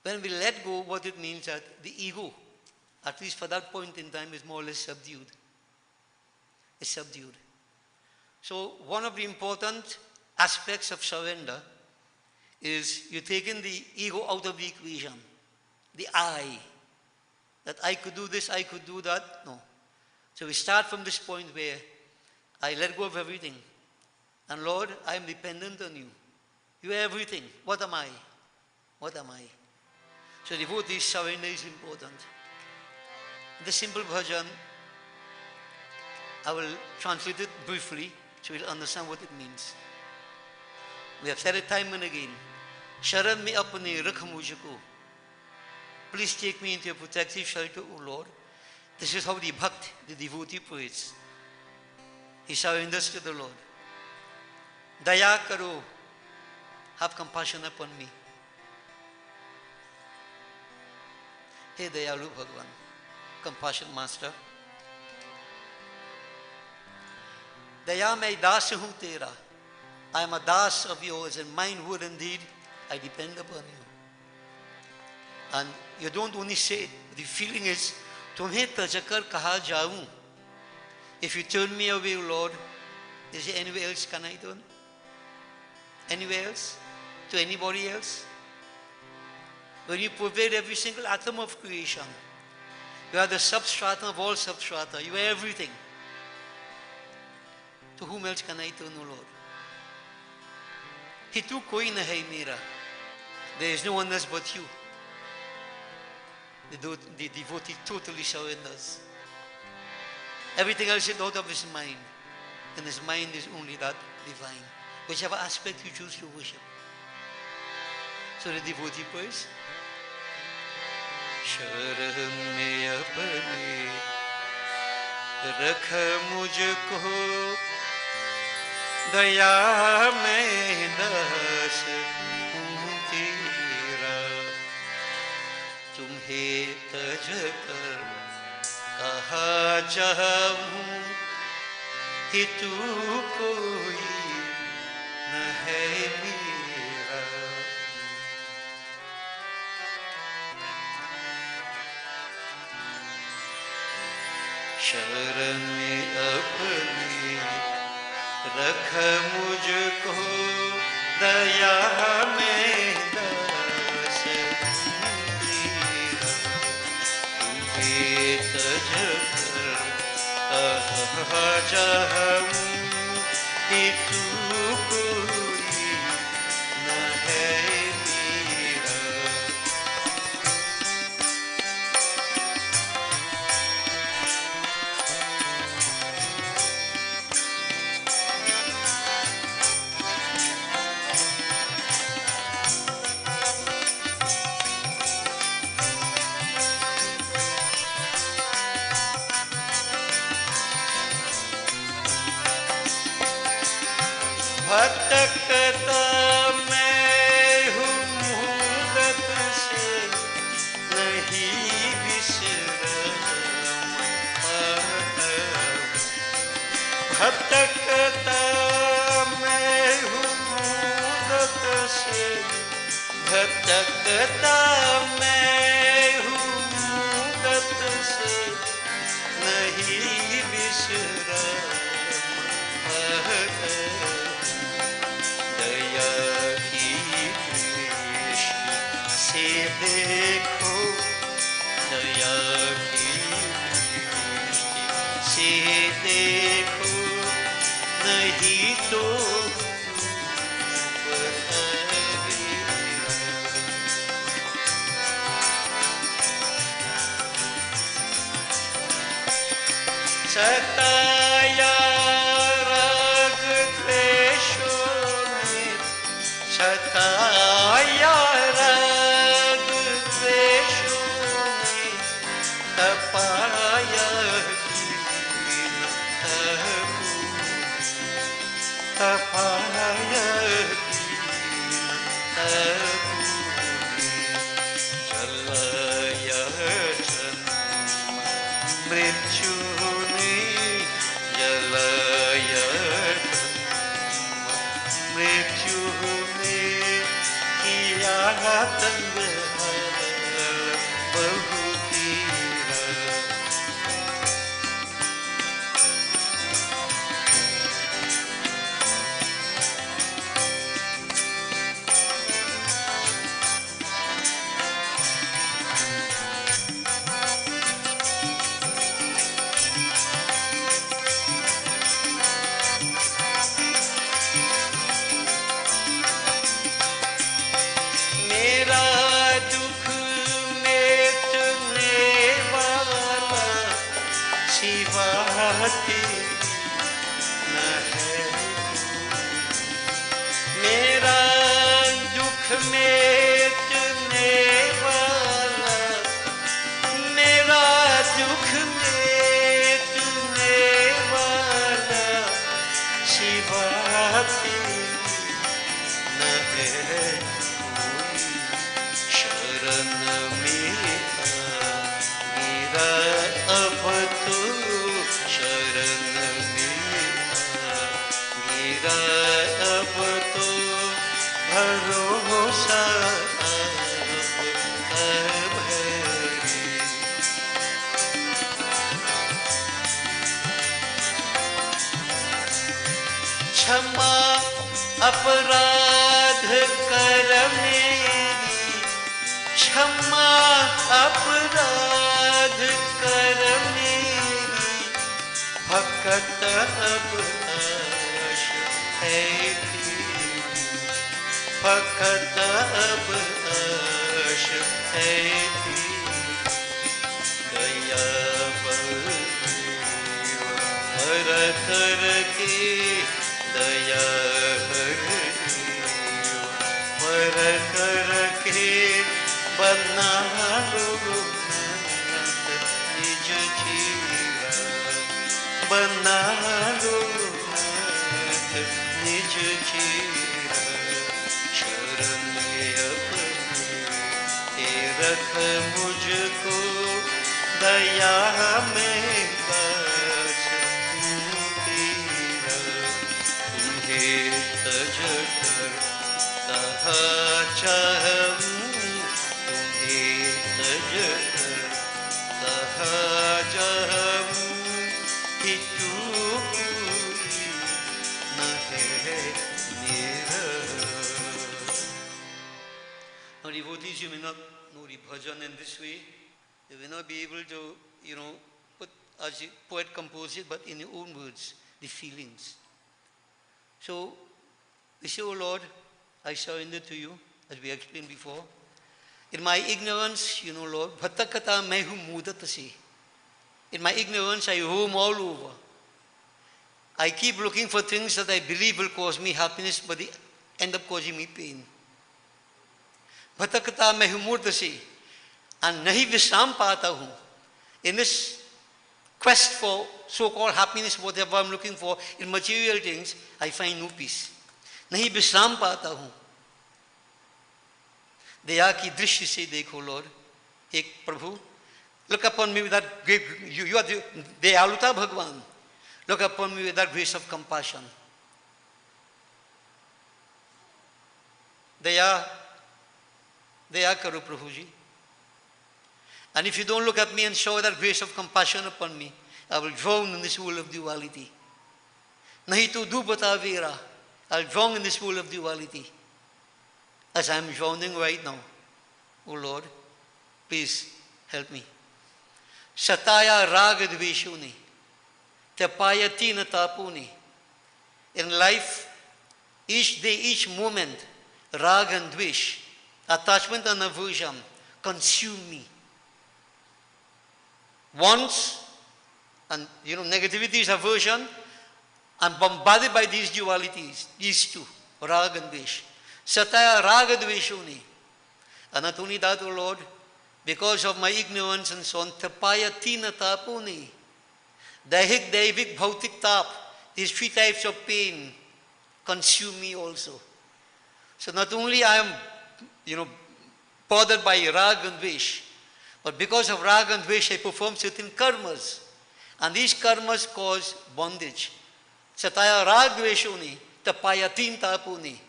When we let go, what it means that the ego, at least for that point in time, is more or less subdued. It's subdued. So one of the important aspects of surrender is you're taking the ego out of the equation. The I. That I could do this, I could do that. No. So we start from this point where I let go of everything. And Lord, I am dependent on you. You are everything. What am I? What am I? So devotee surrender is important. The simple bhajan, I will translate it briefly so you'll understand what it means. We have said it time and again. Sharan me apne rakh mujhko. Please take me into your protective shelter, O Lord. This is how the bhakt, the devotee, prays. He surrenders to the Lord. Daya karo. Have compassion upon me. Hey Dayalu Bhagwan, compassion master. Daya mai das hu tera. I am a das of yours, and mine word and deed I depend upon you. And you don't only say it, the feeling is, तुम्हें तजकर कहाँ जाऊं? If you turn me away, Lord, is there anywhere else can I turn? Anywhere else? To anybody else? When you pervade every single atom of creation, you are the substrata of all substrata. You are everything. To whom else can I turn, O Lord? Hitu koi nahi mera. There is no one else but you. The devotee totally surrenders. Everything else is out of his mind. And his mind is only that divine. Whichever aspect you choose to worship. So the devotee prays. शरण में अपने रख मुझको दया में दास हूँ तेरा तुम्हें तज कर कहाँ जाऊँ हितू कोई न है मेरा शरण में अपनी रख मुझको दया में दास तेरा तुम्हें तज कर कहाँ जाऊँ हितू कोई न है मेरा भटकता मैं हूँ मुहूर्त से नहीं विसरा भटकता मैं हूँ मुहूर्त से भटकता मैं हूँ मुहूर्त से नहीं विसरा देखो दया की दृष्टि से देखो नहीं तो सताया राग द्वेषों ने सताया तपाया तपाया जलाया जन्म मृत्यु ने जलाया मृत्यु ने किया तंग बहु मेरा दुख मेटने वाला मेरा दुख मेटने वाला शिवा तेरी न है कोई शरण में गिरा अब तो शरण गिरा अब तो भरोसा अब क्षमा अपराध कर मेरी, क्षमा अपराध कर मेरी, भक्त अब आश है तेरी, भक्त अब आश है तेरी, दया हर कर के दया हर कर के बना लो निज चीरा, बना लो निज चीरा, शरण अपने रख मुझको दया में बस तेरा, तुम्हें तज कर कहा चाहूं, तुम्हें तज कर कहा चाहूं कि तू कोई न है मेरा। Now devotees, you may not know the bhajan in this way. You will not be able to, put as a poet composed it, but in your own words, the feelings. So, we say, oh Lord, I surrender to you, as we explained before. In my ignorance, Lord, bhatakata mehu mudatasi. In my ignorance, I roam all over. I keep looking for things that I believe will cause me happiness, but they end up causing me pain. Bhatakata mehu mudasi. And nahi visram pata hu. In this quest for so-called happiness, whatever I'm looking for, in material things, I find no peace. Nahi visram pata hu. Daya ki drishya se dekho, Lord. Hey Prabhu, look upon me with that great, you are the Dayaluta Bhagwan. Look upon me with that grace of compassion. Daya karo Prabhuji. And if you don't look at me and show that grace of compassion upon me, I will drown in this pool of duality. Nahi tu dubata vera. I'll drown in this pool of duality. As I am drowning right now. Oh Lord, please help me. Sataya raga dveshuni. Tapaya tina tapuni. In life, each day, each moment, raga and dvesh, attachment and aversion, consume me. Once, and negativity is aversion, I'm bombarded by these dualities, these two, raga and dvesh. Sataya raga dveshuni. And not only that, O Lord, because of my ignorance and so on, tapaya tina tapuni. Daihik, daivik, bhautik tap, these three types of pain consume me also. So not only I am, bothered by raga and dvesh, but because of raga and dvesh, I perform certain karmas. And these karmas cause bondage. Sataya raga dveshuni, tapaya tin tapuni.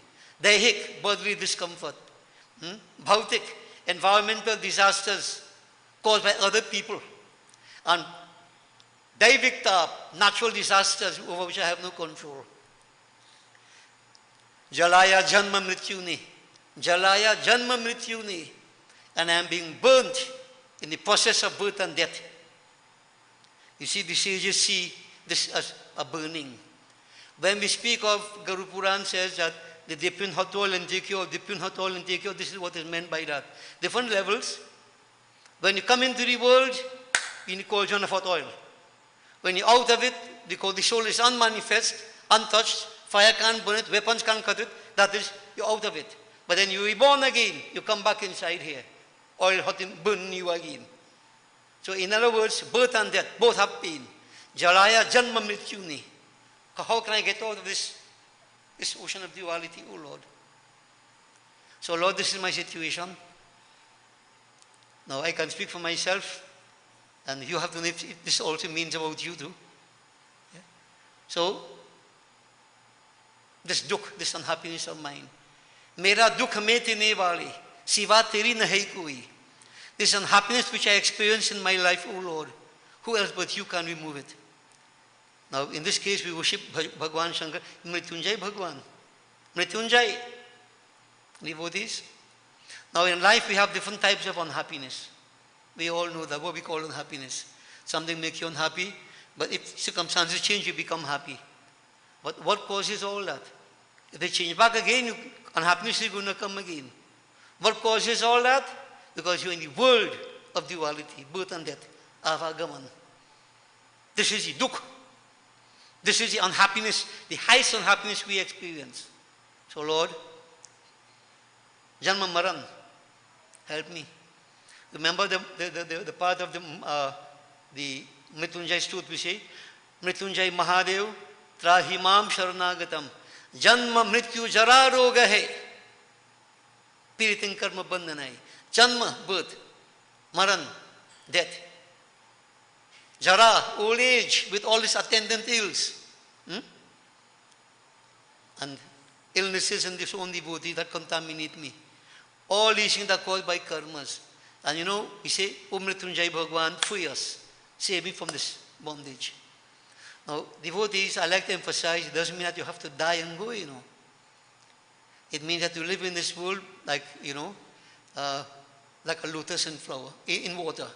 Daihik, bodily discomfort. Bhautik, environmental disasters caused by other people. And daivik tap, natural disasters over which I have no control. Jalaya janma mrityuni. Jalaya janma mrityuni. And I am being burnt in the process of birth and death. You see, the sages see this as a burning. When we speak of, Guru Puran says that the dipun hot oil and take oil, dipun hot oil and take oil, this is what is meant by that. Different levels. When you come into the world, you call John of hot oil. When you're out of it, the soul is unmanifest, untouched, fire can't burn it, weapons can't cut it, that is, you're out of it. But then you're reborn again, you come back inside here. Oil hot and burn you again. So in other words, birth and death, both have pain. Jalaya janma mrityuni. How can I get out of this ocean of duality, oh Lord? So Lord, this is my situation. Now I can speak for myself, and you have to know if this also means about you too. Yeah? So, this dukh, this unhappiness of mine. Mera dukh mein tene wali, siva teri nahi koi. This unhappiness which I experience in my life, oh Lord, who else but you can remove it? Now, in this case, we worship Bhagwan Shankar, Mrityunjay Bhagwan. Mrityunjay. Devotees. Now, in life, we have different types of unhappiness. We all know that, what we call unhappiness. Something makes you unhappy, but if circumstances change, you become happy. But what causes all that? If they change back again, unhappiness is going to come again. What causes all that? Because you're in the world of duality, birth and death, avagaman. This is the dukh. This is the unhappiness, the highest unhappiness we experience. So Lord, Janma Maran, help me. Remember the part of the Mrityunjay Stut we say, Mrityunjay Mahadev, Trahimam Sharanagatam, Janma Mrityu Jara Roga hai, Piritin Karma Bandhanai. Janma, birth, Maran, death. Jara, old age, with all its attendant ills. And illnesses and disown devotee that contaminate me. All these things are caused by karmas. And you know, we say, O Mrityunjay Bhagwan, free us. Save me from this bondage. Now, devotees, I like to emphasize, it doesn't mean that you have to die and go, you know. It means that you live in this world like, you know, like a lotus in flower, in water.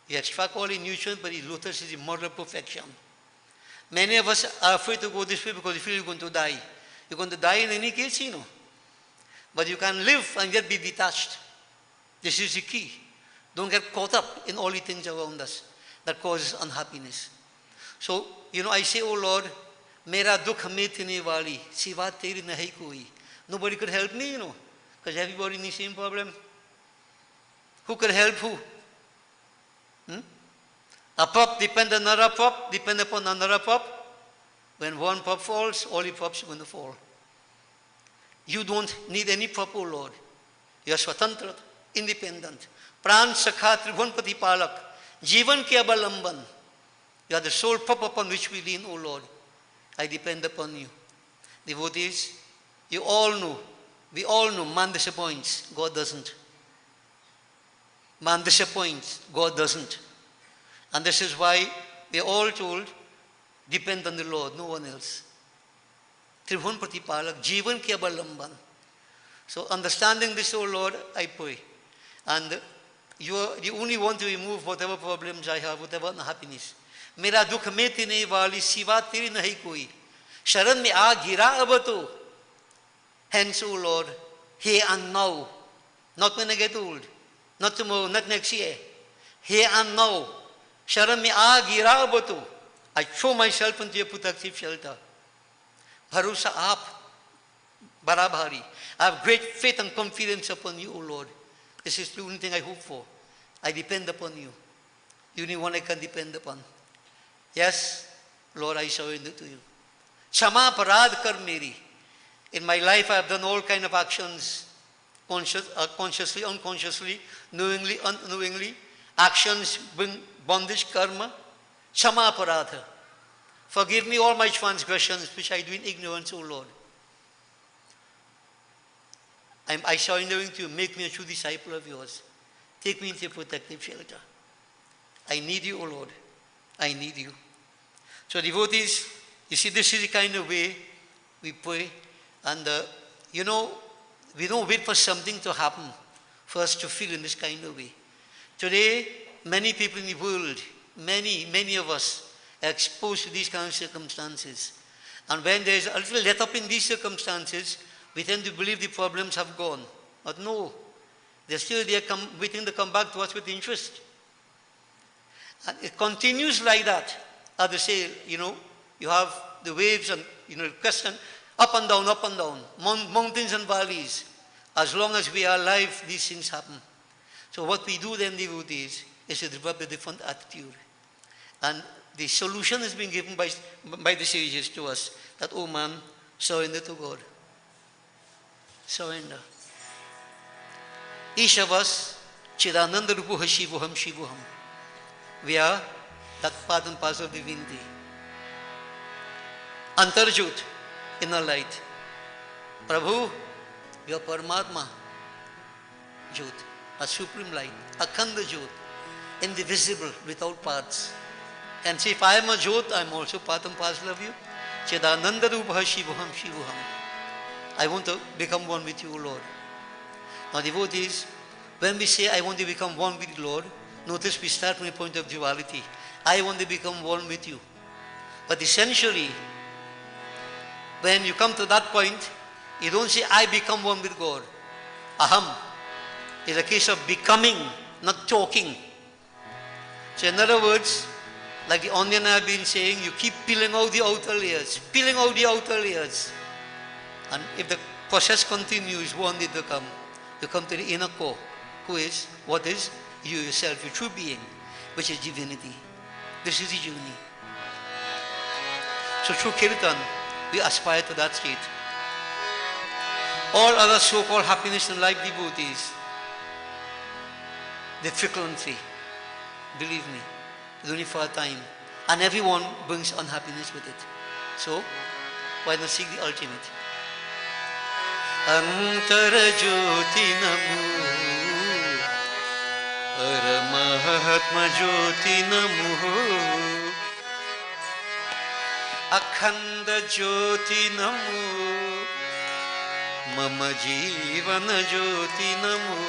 You extract all the nutrients, but the lotus is the model of perfection. Many of us are afraid to go this way because we feel you're going to die. You're going to die in any case, you know. But you can live and yet be detached. This is the key. Don't get caught up in all the things around us that causes unhappiness. So, you know, I say, oh Lord, mera dukh metne wali, siva teri nahi koi. Nobody could help me, you know, because everybody in the same problem. Who could help who? A prop depends on another prop, depend upon another prop. When one prop falls, all the props are going to fall. You don't need any prop, oh Lord. You are swatantra, independent. Pran sakha tribhuvan patipalak, jivan ke abalamban. You are the sole prop upon which we lean, oh Lord. I depend upon you. Devotees, you all know, we all know, man disappoints, God doesn't. Man disappoints, God doesn't. And this is why we are all told, depend on the Lord, no one else. Tribhuvan Pratipalak, Jivan Ki Abalamban. So understanding this, oh Lord, I pray. And you are the only one to remove whatever problems I have, whatever unhappiness. Mera dukh metine wali siva teri nahi koi. Sharan mein aa gira abato. Hence, oh Lord, here and now, not when I get old, not tomorrow, not next year, here and now, Sharan mein aa gira abato. I throw myself into your protective shelter. Bharosa aap, barabhari. I have great faith and confidence upon you, O Lord. This is the only thing I hope for. I depend upon you. The only one I can depend upon. Yes, Lord, I surrender to you. Chama parad kar meri. In my life, I have done all kind of actions, consciously, unconsciously, knowingly, unknowingly. Actions bring bondage, karma. Chama paradha. Forgive me all my transgressions which I do in ignorance, O Lord. I surrender to you. Make me a true disciple of yours. Take me into your protective shelter. I need you, O Lord. I need you. So devotees, you see, this is the kind of way we pray. And, you know, we don't wait for something to happen for us to feel in this kind of way. Today, many people in the world, many of us are exposed to these kind of circumstances. And when there is a little let up in these circumstances, we tend to believe the problems have gone. But no, they're still there waiting to come back to us with interest. And it continues like that. As they say, you know, you have the waves and, you know, question, up and down, mountains and valleys. As long as we are alive, these things happen. So what we do then, devotees, is to develop a different attitude. And the solution is being given by the sages to us, that, oh man, surrender to God. Surrender. Each of us, Chidananda Rupuha Shivuham Shivuham. We are that part and parcel of divinity. Antarjot, inner light. Prabhu, you are Paramatma, Jyot, a supreme light, Akhanda Jyot, indivisible, without parts. And say, if I am a Jyot, I am also part and parcel of you. Chedananda Rupaha Shivoham Shivoham. I want to become one with you, Lord. Now devotees, when we say I want to become one with the Lord, notice we start from the point of duality. I want to become one with you. But essentially, when you come to that point, you don't say I become one with God. Aham is a case of becoming, not talking. So in other words, like the onion I have been saying, you keep peeling out the outer layers, peeling out the outer layers. And if the process continues, one day to come, you come to the inner core, who is, what is? You yourself, your true being, which is divinity. This is the journey. So through Kirtan, we aspire to that state. All other so-called happiness in life devotees, they trickle and fade. Believe me, it's only for a time. And everyone brings unhappiness with it. So, why not seek the ultimate? Antara Jyoti Namo Paramahatma Jyoti Namo Akhanda Jyoti Namo Mama Jivana Jyoti Namo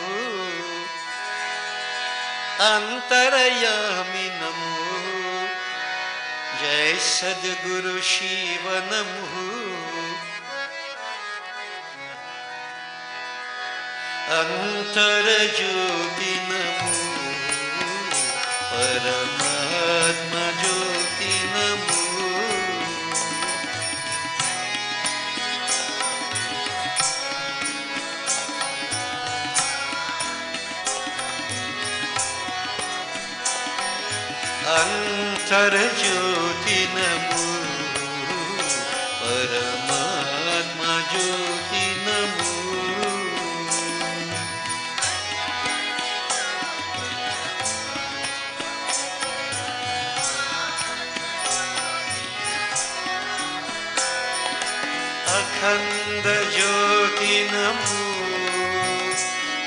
Antarayami Namo Jai Sadguru Shiva Namo Antara Jyoti Namo Paramatma Jyoti Namo Antara Jyoti Namo Paramatma Jyoti Namo Akhanda Jyoti Namo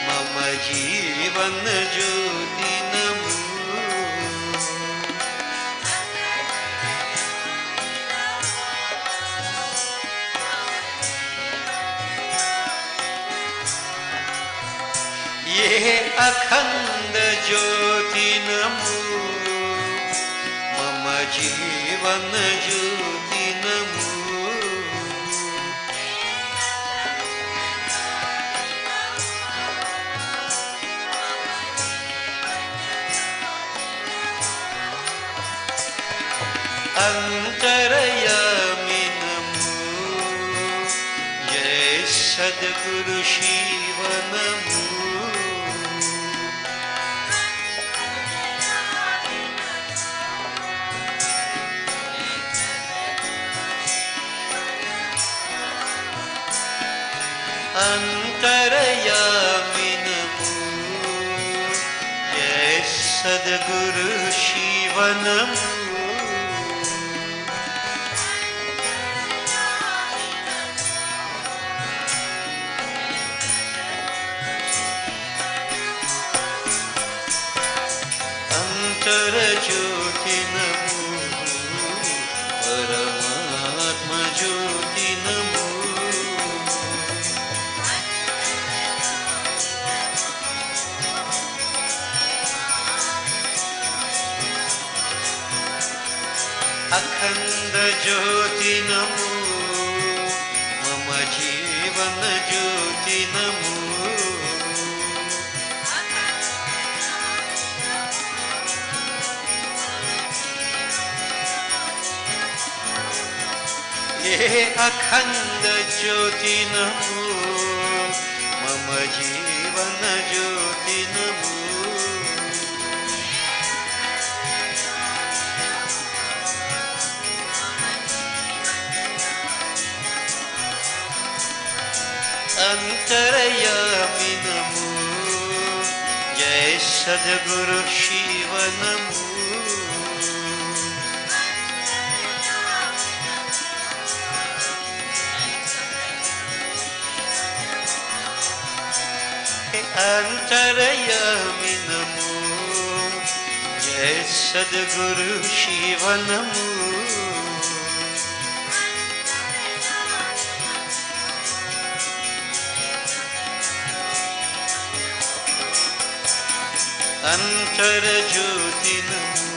Mama Jivana Jyoti Namo Ye Akhanda Jyoti Namo Mama Jivana Jyoti Namo Antarayami Namo Jai Sadguru Shiva Namo Antarayami Namo Jai Sadguru Shiva Namo Antara Jyoti Namo Paramatma Jyoti Namo Akhanda Jyoti Namo Mama Jivana Jyoti Namo Ye Akhanda Jyoti Namo Mama Jivana Jyoti Namo Antarayami Namo Jai Sadguru Shiva Namo Antarayami Namo Jai Sadguru Shiva Namo. Antara Jyoti Namo,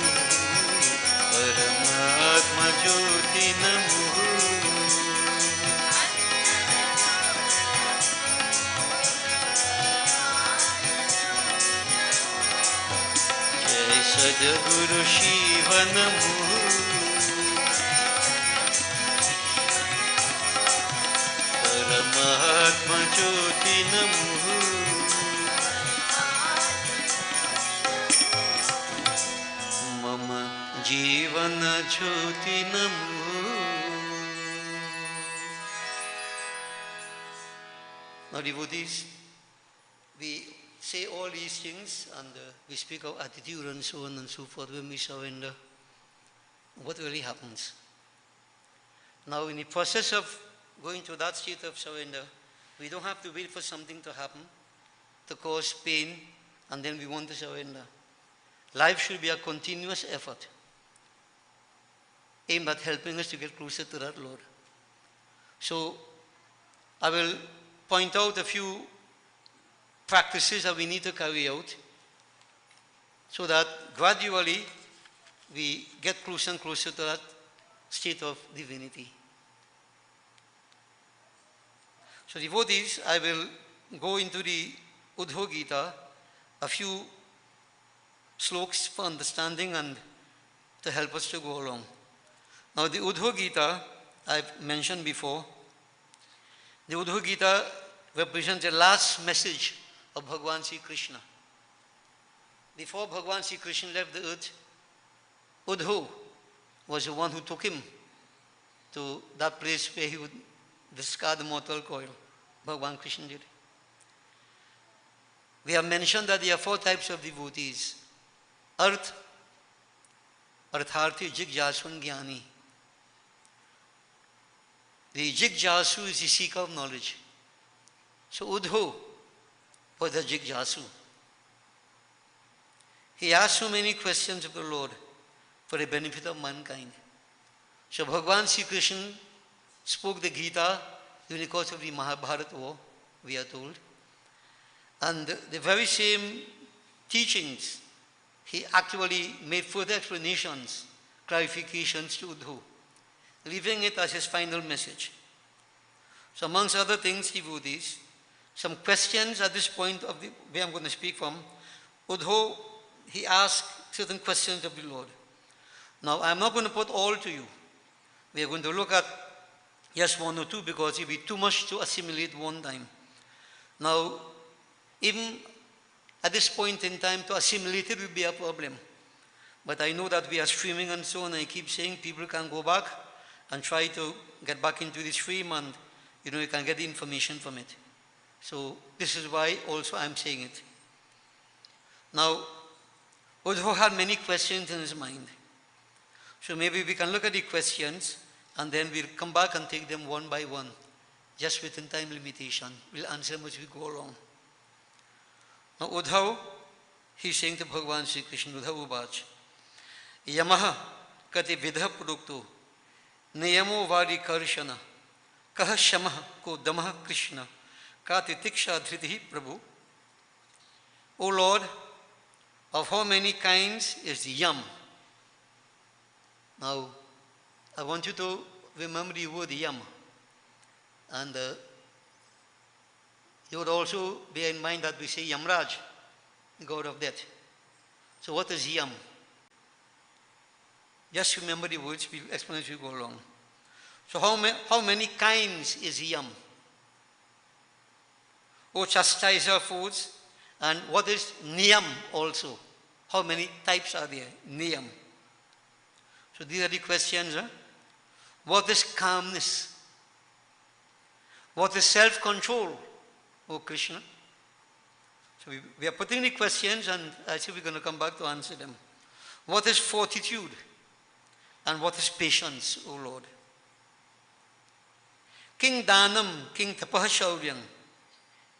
Paramatma Jyoti Namo. Jai Sadguru Shiva Namo, Paramatma Jyoti Namo. Jivana Jyoti Namo. Now devotees, we say all these things and we speak of attitude and so on and so forth when we surrender. What really happens? Now in the process of going to that state of surrender, we don't have to wait for something to happen, to cause pain, and then we want to surrender. Life should be a continuous effort aimed at helping us to get closer to that Lord. So I will point out a few practices that we need to carry out so that gradually we get closer and closer to that state of divinity. So devotees, I will go into the Uddhava Gita, a few slokas for understanding and to help us to go along. Now the Uddhava Gita, I've mentioned before, the Uddhava Gita represents the last message of Bhagavan Sri Krishna. Before Bhagavan Sri Krishna left the earth, Uddhava was the one who took him to that place where he would discard the mortal coil. Bhagavan Krishna did. We have mentioned that there are 4 types of devotees. Arth, Artharthi, Jigjasu, Jnani. The Jigjasu is the seeker of knowledge. So Uddhava was the Jigjasu. He asked so many questions of the Lord for the benefit of mankind. So Bhagavan Sri Krishna spoke the Gita during the course of the Mahabharata war, we are told. And the very same teachings, he actually made further explanations, clarifications to Uddhava, leaving it as his final message. So amongst other things, devotees, some questions at this point of the where I'm going to speak from, Uddhava, he asked certain questions of the Lord. Now, I'm not going to put all to you. We are going to look at just 1 or 2 because it will be too much to assimilate one time. Now, even at this point in time, to assimilate it will be a problem. But I know that we are streaming and so on. I keep saying people can go back and try to get back into the stream and, you can get the information from it. So this is why also I'm saying it. Now, Uddhava had many questions in his mind. So maybe we can look at the questions and then we'll come back and take them one by one, just within time limitation. We'll answer them as we go along. Now Uddhava, he's saying to Bhagavan Sri Krishna, Uddhava Ubach, Yamaha kati vidha produkto, niyamo vari karshana, kaha shamaha ko damaha Krishna, kati tiksha dhritihi Prabhu. O Lord, of how many kinds is the yam? Now, I want you to remember the word yam. And you would also bear in mind that we say Yamraj, the god of death. So what is yam? Just remember the words, we'll explain as we go along. So how many kinds is yam? O chastiser foods. And what is niyam also? How many types are there? Niyam. So these are the questions. What is calmness? What is self-control, O Krishna? So we are putting the questions and I see we're going to come back to answer them. What is fortitude? And what is patience, O Lord? King Danam, King Tapah Shauryam,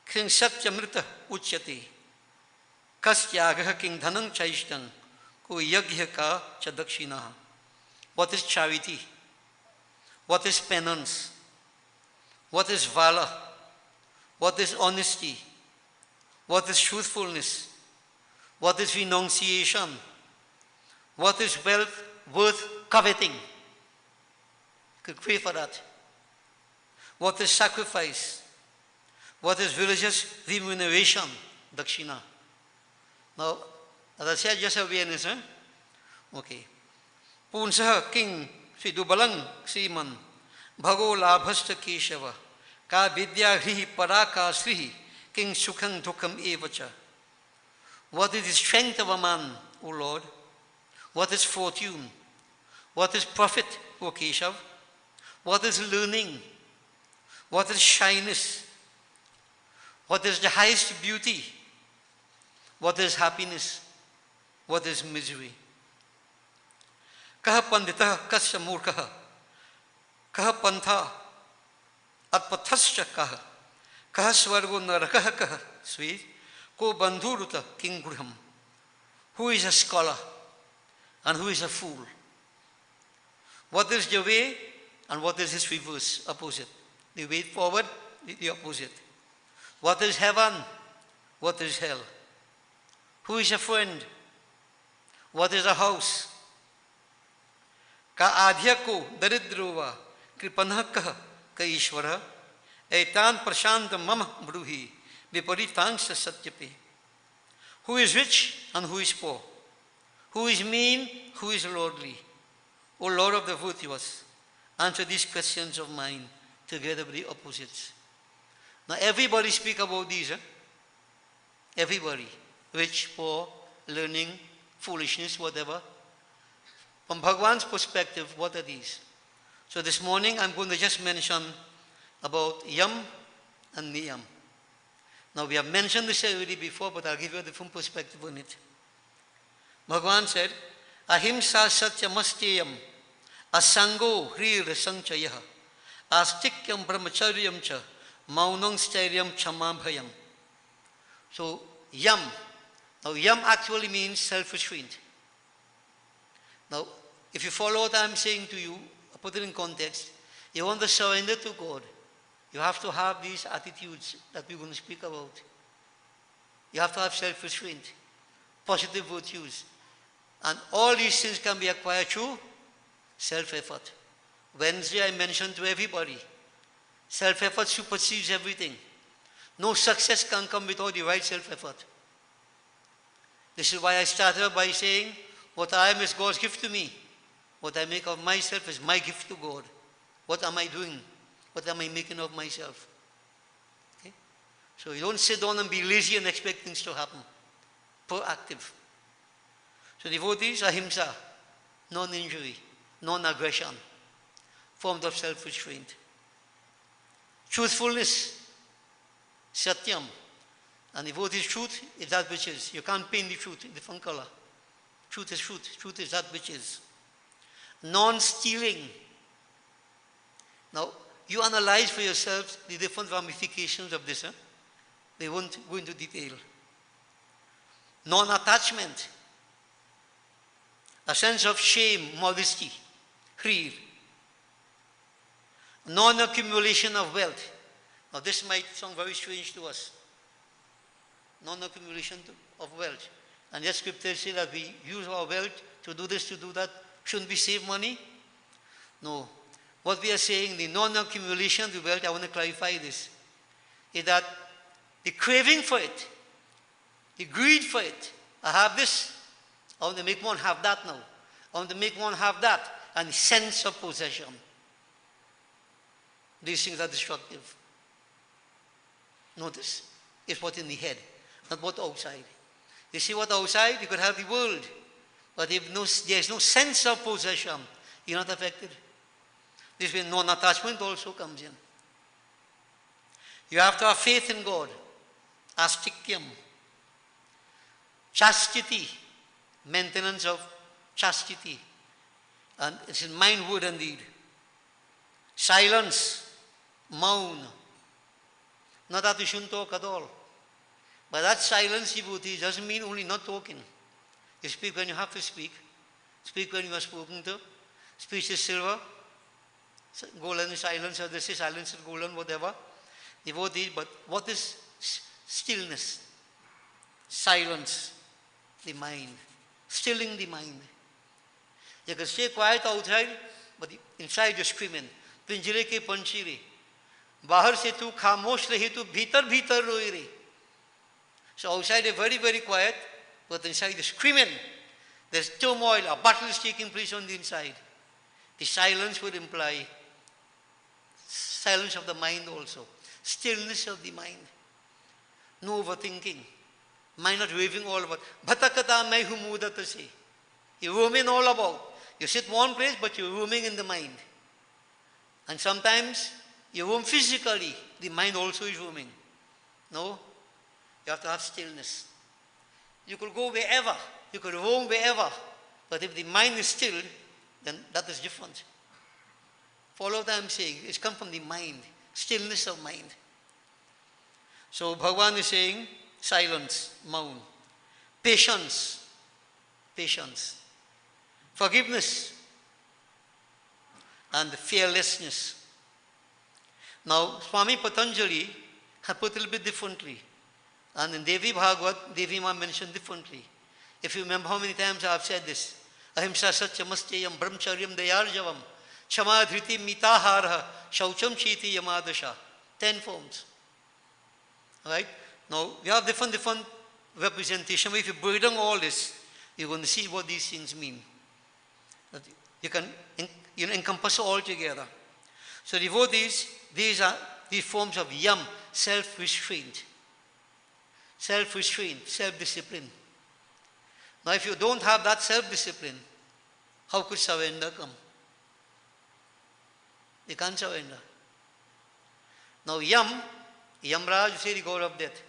King Satyamrita Uchyate, Kastyagaha King Dhanam Chaishtang, ko yajna ka cha dakshina. What is charity? What is penance? What is valor? What is honesty? What is truthfulness? What is renunciation? What is wealth worth coveting? You could pray for that. What is sacrifice? What is religious remuneration? Dakshina. Now, as I said, just awareness, eh? Okay. Punsaha king Sri Dubalang Sriman Bhago Labhasta Keshava Ka Vidya Hrihi Paraka Srihi King Sukhang Dukham Evacha. What is the strength of a man, O Lord? What is fortune? What is profit, O Keshav? What is learning? What is shyness? What is the highest beauty? What is happiness? What is misery? Kaha pandita kasya murkaha. Kaha pantha atpathasya kaha. Kaha swargo narakaha kaha. Sweet. Ko bandhuruta kinggriham. Who is a scholar and who is a fool? What is the way and what is its reverse, opposite? The way forward, the opposite. What is heaven? What is hell? Who is a friend? What is a house? Ka adhya ko daridrova kripanakaha ka ishvara etan prashanta mama bruhi viparitangsa satyape. Who is rich and who is poor? Who is mean? Who is lordly? O Lord of the virtuous, answer these questions of mine together with the opposites. Now everybody speak about these. Everybody. Rich, poor, learning, foolishness, whatever. From Bhagwan's perspective, what are these? So this morning I'm going to just mention about yam and niyam. Now we have mentioned this already before, but I'll give you a different perspective on it. Bhagwan said, Ahimsa satyamasteyam asango hrira sanchayah astikyam brahmacharyam cha maunang stairyam chamabhayam. So yam. Now yam actually means self-restraint. Now if you follow what I'm saying to you, I put it in context, you want to surrender to God, you have to have these attitudes that we're going to speak about. You have to have self-restraint, positive virtues. And all these things can be acquired through self-effort. Wednesday I mentioned to everybody, self-effort supersedes everything. No success can come without the right self-effort. This is why I started by saying, what I am is God's gift to me. What I make of myself is my gift to God. What am I doing? What am I making of myself? Okay? So you don't sit down and be lazy and expect things to happen. Proactive. So devotees, ahimsa, non-injury, non-aggression, forms of self-restraint. Truthfulness, satyam. And devotees, truth is that which is. You can't paint the truth in different color. Truth is truth. Truth is that which is. Non-stealing. Now, you analyze for yourselves the different ramifications of this. They won't go into detail. Non-attachment. A sense of shame, modesty, hrir. Non-accumulation of wealth. Now this might sound very strange to us. Non-accumulation of wealth. And yet scriptures say that we use our wealth to do this, to do that. Shouldn't we save money? No. What we are saying, the non-accumulation of the wealth, I want to clarify this, is that the craving for it, the greed for it, I have this, I want to make one have that now. I want to make one have that. And the sense of possession. These things are destructive. Notice, it's what's in the head, not what's outside. You see what outside, you could have the world. But if there's no sense of possession, you're not affected. This way non-attachment also comes in. You have to have faith in God. Astikyam. Chastity. Maintenance of chastity. And it's in mind, word and deed. Silence. Maun. Not that you shouldn't talk at all. But that silence, devotee, doesn't mean only not talking. You speak when you have to speak. Speak when you are spoken to. Speech is silver. Golden is silence, or this is silence is golden, whatever. Devotees, but what is stillness? Silence, the mind. Stilling the mind. You can stay quiet outside, but inside you're screaming. पिंजरे के पंछी रे, बाहर से तू खामोश रही तो भीतर भीतर रोई रे. So outside they're very, very quiet, but inside they're screaming. There's turmoil, a battle is taking place on the inside. The silence would imply silence of the mind also. Stillness of the mind. No overthinking. Mind not raving all about. Bhatakata mai humudata. You're roaming all about. You sit one place, but you're roaming in the mind. And sometimes you roam physically. The mind also is roaming. No? You have to have stillness. You could go wherever. You could roam wherever. But if the mind is still, then that is different. Follow what I'm saying. It's come from the mind. Stillness of mind. So Bhagavan is saying silence, maun. Patience. Patience. Forgiveness. And fearlessness. Now, Swami Patanjali had put it a little bit differently. And in Devi Bhagavad, Devi Ma mentioned differently. If you remember how many times I have said this. Ahimsa satyamasteyam brahmacharyam dayarjavam chama dhriti mitahara shaucham chiti yamadasha. 10 forms. Alright? Now, we have different representation. If you break down all this, you're going to see what these things mean. You can encompass all together. So devotees, these are the forms of yam, self-restraint. Self-restraint, self-discipline. Now if you don't have that self-discipline, how could surrender come? You can't surrender. Now Yamraj, you say the god of death.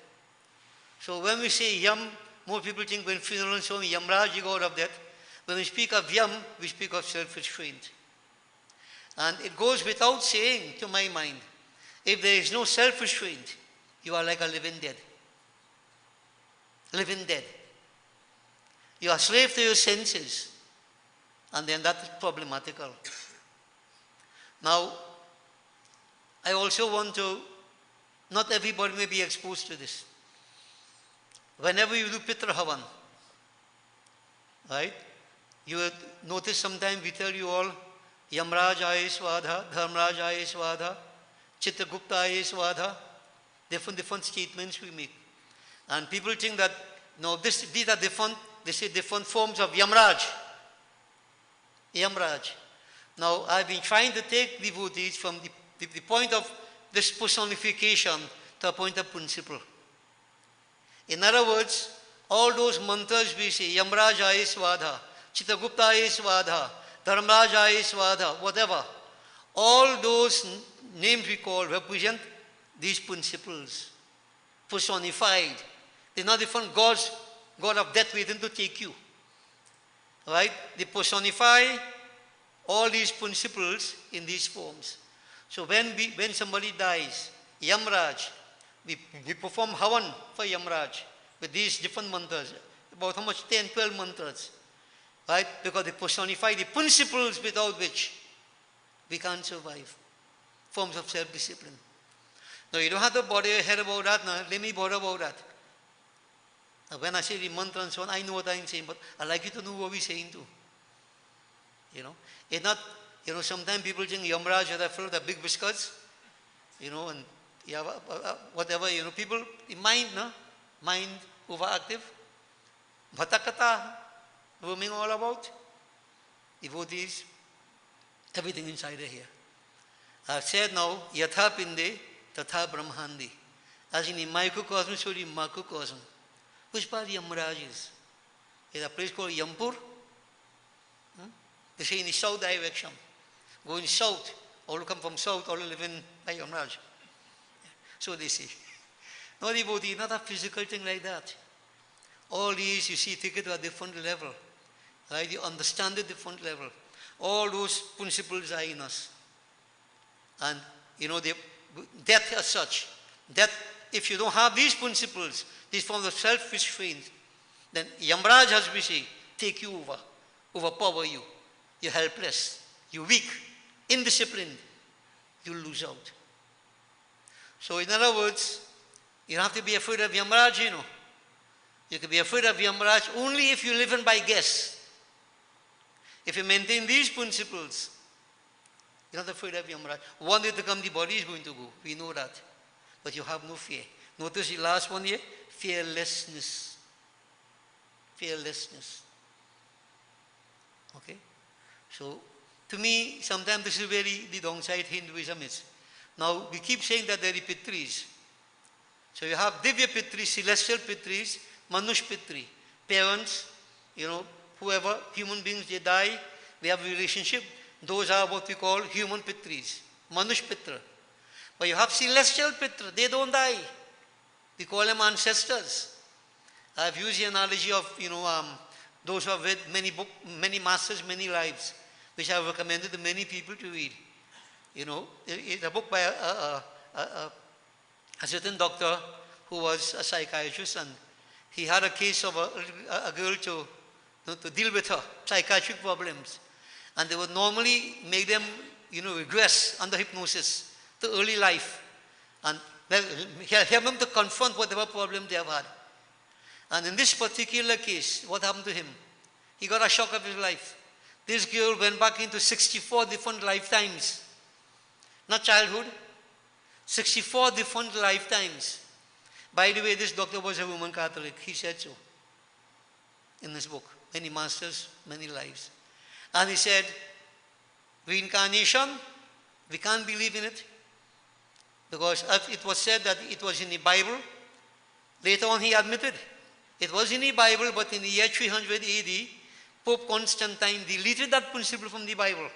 So when we say Yam, more people think when funeral and so on, Yamraj, the god of death. When we speak of Yam, we speak of self-restraint. And it goes without saying, to my mind, if there is no self-restraint, you are like a living dead. Living dead. You are slave to your senses. And then that is problematical. Now, I also want to, not everybody may be exposed to this. Whenever you do Pitra Havan, right? You will notice sometimes we tell you all, Yamraj Aye Swadha, Dharmraj Aye Swadha, Chittagupta Aye Swadha, different statements we make. And people think that, no, these are different, this is different forms of Yamraj. Yamraj. Now, I've been trying to take devotees from the point of this personification to a point of principle. In other words, all those mantras we say, Yamraj Aye Swadha, Chittagupta Aye Swadha, Dharmraj Aye Swadha, whatever, all those names we call represent these principles, personified. They're not different gods, God of death waiting to take you. Right? They personify all these principles in these forms. So when somebody dies, Yamraj, we perform Havan for Yamraj with these different mantras, about how much? 10, 12 mantras. Right? Because they personify the principles without which we can't survive. Forms of self-discipline. Now you don't have to bother your head about that now. Let me bother about that. Now when I say the mantra and so on, I know what I'm saying, but I'd like you to know what we're saying too. You know? It's not, sometimes people think Yamraj are full of the big biscuits, and yeah, whatever, people, the mind, no? Mind overactive. Bhatakata, roaming all about. Devotees, everything inside here. I've said now, Yatha Pinde, Tatha Brahmandi. As in microcosm, so in macrocosm. Which part Yamraj is? There's a place called Yampur. They say in the south direction. Going south, all who come from south, all live in Yamraj. So they say. No devotee, not a physical thing like that. All these, you see, take it to a different level. Right? You understand it different level. All those principles are in us. And, death as such. Death, if you don't have these principles, these forms of self-restraint, then Yamraj, as we say, take you over, overpower you. You're helpless, you're weak, indisciplined, you lose out. So in other words, you don't have to be afraid of Yamaraj, you know. You can be afraid of Yamaraj only if you live in by guess. If you maintain these principles, you're not afraid of Yamaraj. One day to come, the body is going to go. We know that. But you have no fear. Notice the last one here, fearlessness. Fearlessness. Okay? So, to me, sometimes this is where the downside Hinduism is. Now, we keep saying that there are Pitris. So you have Divya Pitris, celestial Pitris, Manush Pitri. Parents, you know, whoever, human beings, they die, we have a relationship. Those are what we call human Pitris, Manush Pitra. But you have celestial Pitra, they don't die. We call them ancestors. I've used the analogy of, you know, those who have read many masters, many lives, which I've recommended to many people to read. You know, it's a book by a certain doctor who was a psychiatrist, and he had a case of a girl to deal with her psychiatric problems. And they would normally make them, you know, regress under hypnosis to early life. And help them to confront whatever problem they have had. And in this particular case, what happened to him? He got a shock of his life. This girl went back into 64 different lifetimes. Not childhood, 64 different lifetimes. By the way, this doctor was a Roman Catholic. He said so in this book. Many masters, many lives. And he said, reincarnation, we can't believe in it. Because it was said that it was in the Bible. Later on he admitted, it was in the Bible, but in the year 300 AD, Pope Constantine deleted that principle from the Bible.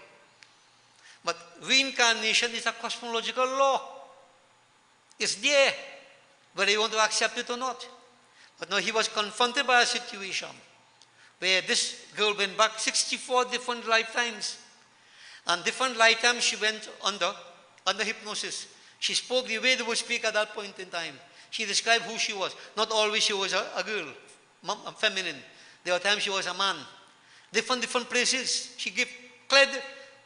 But reincarnation is a cosmological law. It's there, whether you want to accept it or not. But now he was confronted by a situation where this girl went back 64 different lifetimes. And different lifetimes she went under hypnosis. She spoke the way they would speak at that point in time. She described who she was. Not always she was a girl, feminine. There were times she was a man. Different places. She declared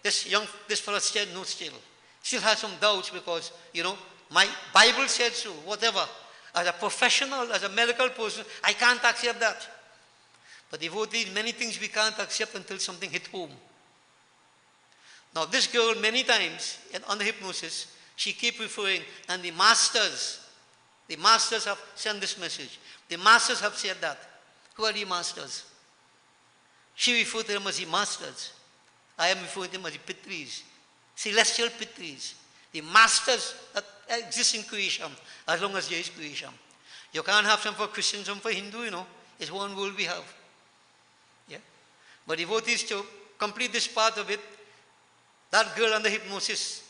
this fellow said no still. Still has some doubts because, you know, my Bible said so, whatever. As a professional, as a medical person, I can't accept that. But devotees, many things we can't accept until something hit home. Now this girl, many times, under hypnosis, she kept referring, and the masters have sent this message. The masters have said that. Who are the masters? She referred to them as the masters. I am referring to them as the Pitris, celestial Pitris, the masters that exist in creation, as long as there is creation. You can't have some for Christian, some for Hindu, you know. It's one world we have. Yeah? But devotees, to complete this part of it, that girl under hypnosis,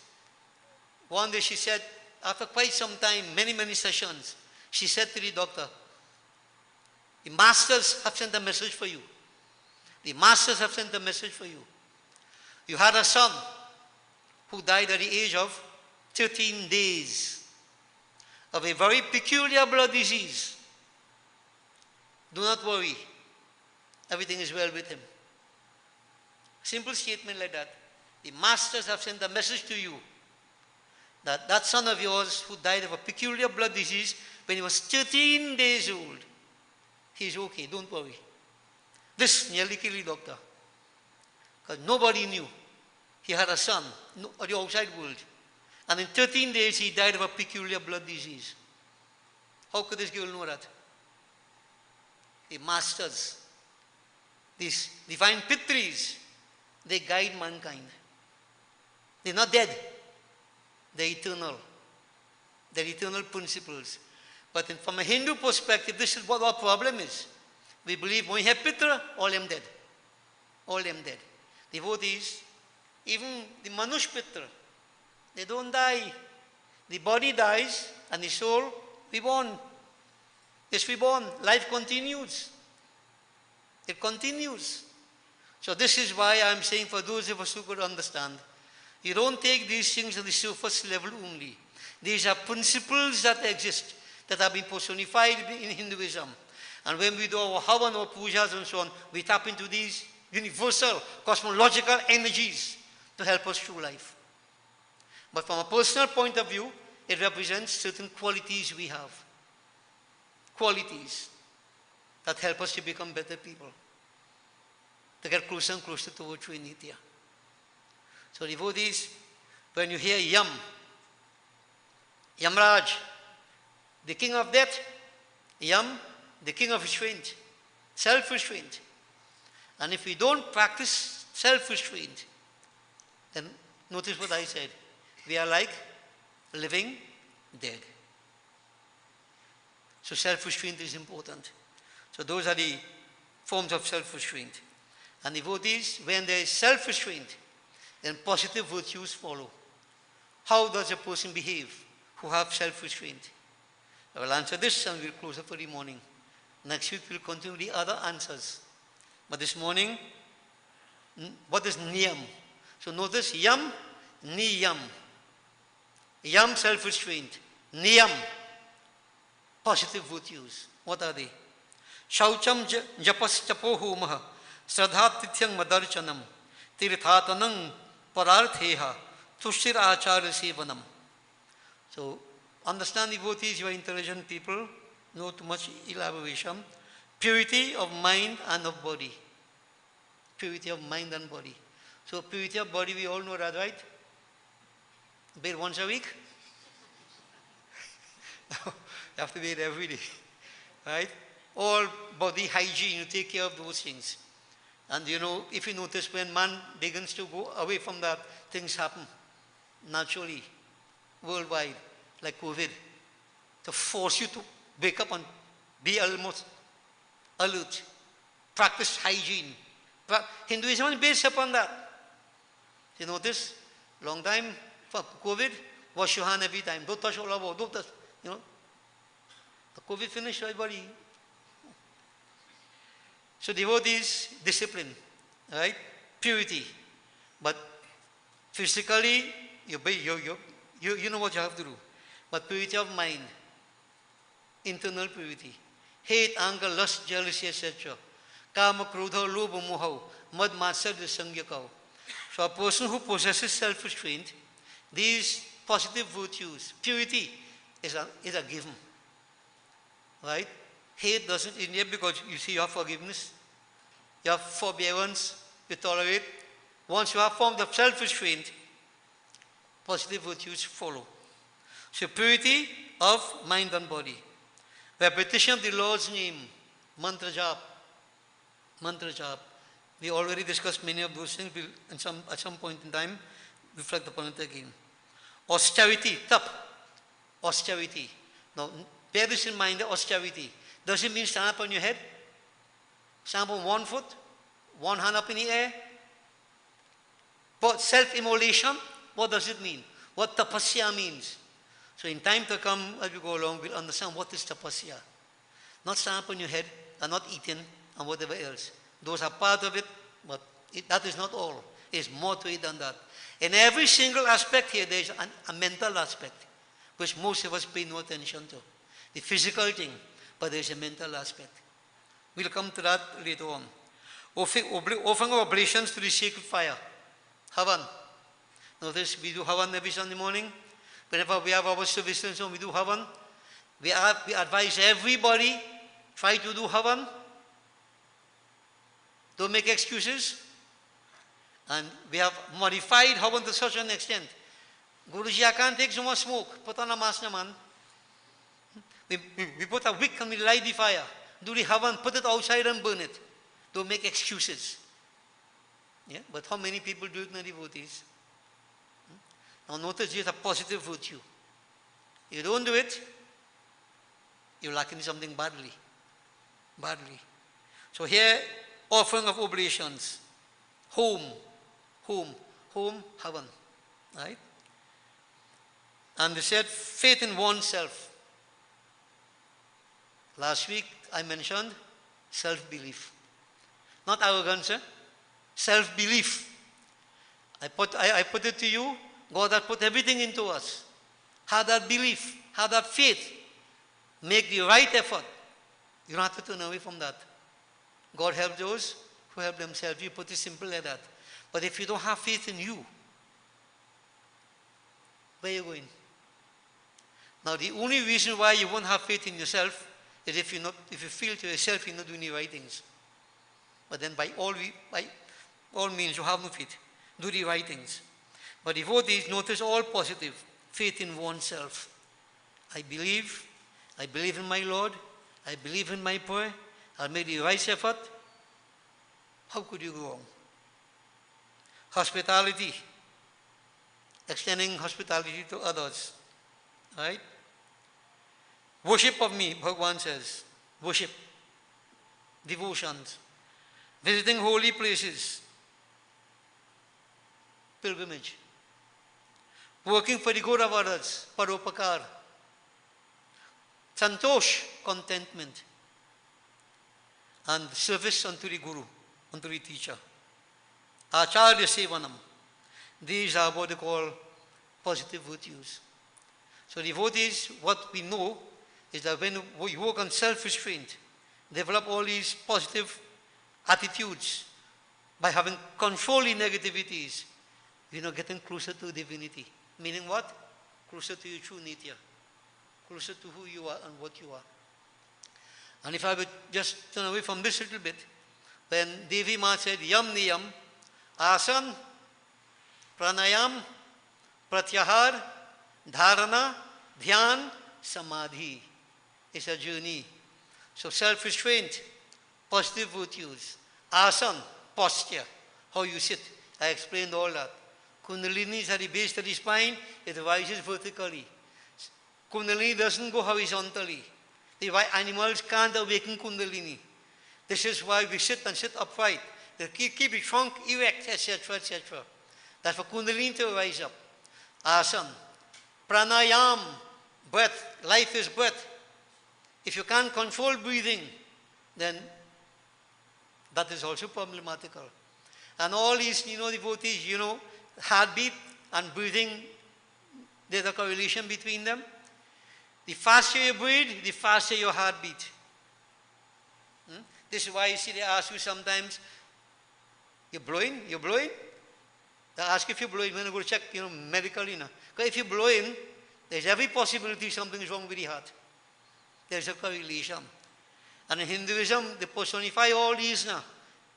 one day she said, after quite some time, many sessions, she said to the doctor, the masters have sent a message for you. The masters have sent a message for you. You had a son who died at the age of 13 days of a very peculiar blood disease. Do not worry. Everything is well with him. Simple statement like that. The masters have sent a message to you that that son of yours who died of a peculiar blood disease when he was 13 days old, he's okay, don't worry. This nearly killed the doctor. Because nobody knew. He had a son, the outside world. And in 13 days, he died of a peculiar blood disease. How could this girl know that? The masters, these divine Pitris, they guide mankind. They're not dead. They're eternal. They're eternal principles. But from a Hindu perspective, this is what our problem is. We believe when we have Pitra, all them dead. All them dead. Devotees, even the Manush Pitra, they don't die. The body dies and the soul reborn. It's reborn. Life continues. It continues. So this is why I'm saying for those of us who could understand, you don't take these things on the surface level only. These are principles that exist, that have been personified in Hinduism. And when we do our havan or pujas and so on, we tap into these universal cosmological energies to help us through life. But from a personal point of view, it represents certain qualities we have. Qualities that help us to become better people, to get closer and closer to our true nitya. So devotees, when you hear Yam, Yamraj, the king of death, Yam, the king of restraint, self-restraint. And if we don't practice self-restraint, then notice what I said. We are like living dead. So self-restraint is important. So those are the forms of self-restraint. And devotees, when there is self-restraint, then positive virtues follow. How does a person behave who have self-restraint? I will answer this and we'll close up for the morning. Next week we'll continue the other answers. But this morning, what is niyam? So notice yam, niyam. Yam, self-restraint. Niyam, positive virtues. What are they? Shaucham japas chapo homaha, sradhatithyang madarchanam, tirthatanam parartheha, tushir achara sevanam. So, understand, devotees, you are intelligent people, no too much elaboration. Purity of mind and of body. Purity of mind and body. So, purity of body, we all know that, right? Bathe once a week? You have to bathe every day, right? All body hygiene, you take care of those things. And you know, if you notice, when man begins to go away from that, things happen naturally, worldwide, like COVID, to force you to wake up and be almost alert. Practice hygiene. Hinduism is based upon that. You notice, long time for COVID, wash your hand every time. Don't touch all over, don't touch, you know. The COVID finished, everybody. So devotees, discipline, right? Purity. But physically, you know what you have to do. But purity of mind, internal purity. Hate, anger, lust, jealousy, etc. Kama, krodha, lobha, moha, mad, matsarya, sangyakau. So a person who possesses self-restraint, these positive virtues, purity is a given. Right? Hate doesn't in here because you see you have forgiveness, you have forbearance, you tolerate. Once you have formed of self-restraint, positive virtues follow. So purity of mind and body. Repetition of the Lord's name, mantra jap. Mantra jap. We already discussed many of those things. We'll at some point in time reflect upon it again. Austerity, tap. Austerity. Now, bear this in mind, the austerity. Does it mean stand up on your head? Stand up on one foot? One hand up in the air? But self-immolation, what does it mean? What tapasya means? So in time to come, as we go along, we'll understand what is tapasya. Not stand up on your head and not eating and whatever else. Those are part of it, but that is not all. There's more to it than that. In every single aspect here, there's a mental aspect, which most of us pay no attention to. The physical thing, but there's a mental aspect. We'll come to that later on. Offering oblations to the sacred fire. Havan. Notice we do Havan every Sunday morning. Whenever we have our services, we do Havan. We advise everybody, try to do Havan. Don't make excuses. And we have modified Havan to such an extent. Guruji, I can't take so much smoke. Put on a mask, man. We put a wick and we light the fire. Do the Havan, put it outside and burn it. Don't make excuses. Yeah? But how many people do it in the devotees? Now notice it's a positive virtue. You don't do it, you're lacking something badly. Badly. So here, offering of oblations. Home, Havan. Right? And they said faith in oneself. Last week I mentioned self-belief. Not arrogance, self-belief. I put it to you, God has put everything into us. Have that belief, have that faith. Make the right effort You don't have to turn away from that. God help those who help themselves. You put it simple like that. But if you don't have faith in you, where are you going? Now, the only reason why you won't have faith in yourself is if you feel to yourself you're not doing the right things. But then by all means, you have no faith. Do the right things. But devotees, notice all positive. Faith in oneself. I believe in my Lord. I believe in my prayer. I'll make the right effort. How could you go wrong? Hospitality. Extending hospitality to others. Right? Worship of me, Bhagavan says. Worship. Devotions. Visiting holy places. Pilgrimage. Working for the good of others. Paropakar. Santosh, contentment. And service unto the Guru, unto the teacher. Acharya Sevanam. These are what they call positive virtues. So devotees, what we know is that when you work on self-restraint, develop all these positive attitudes by having controlling negativities, you're not getting closer to divinity. Meaning what? Closer to your true nature. Closer to who you are and what you are. And if I would just turn away from this little bit, when Devi Ma said, Yam Niyam, Asan, Pranayam, Pratyahar, Dharana, Dhyan, Samadhi. It's a journey. So self-restraint, positive virtues. Asan, posture, how you sit. I explained all that. Kundalini is at the base of the spine, it rises vertically. Kundalini doesn't go horizontally. The animals can't awaken Kundalini. This is why we sit and sit upright. They keep the trunk erect, etc., etc. That's for Kundalini to rise up. Asan. Pranayam, breath. Life is breath. If you can't control breathing, then that is also problematical. And all these, devotees, heartbeat and breathing, there's a correlation between them. The faster you breathe, the faster your heartbeat. This is why you see they ask you sometimes, you're blowing? They ask if you're blowing, when you go check, medically. Because if you're blowing, there's every possibility something is wrong with the heart. There's a correlation. And in Hinduism, they personify all these now.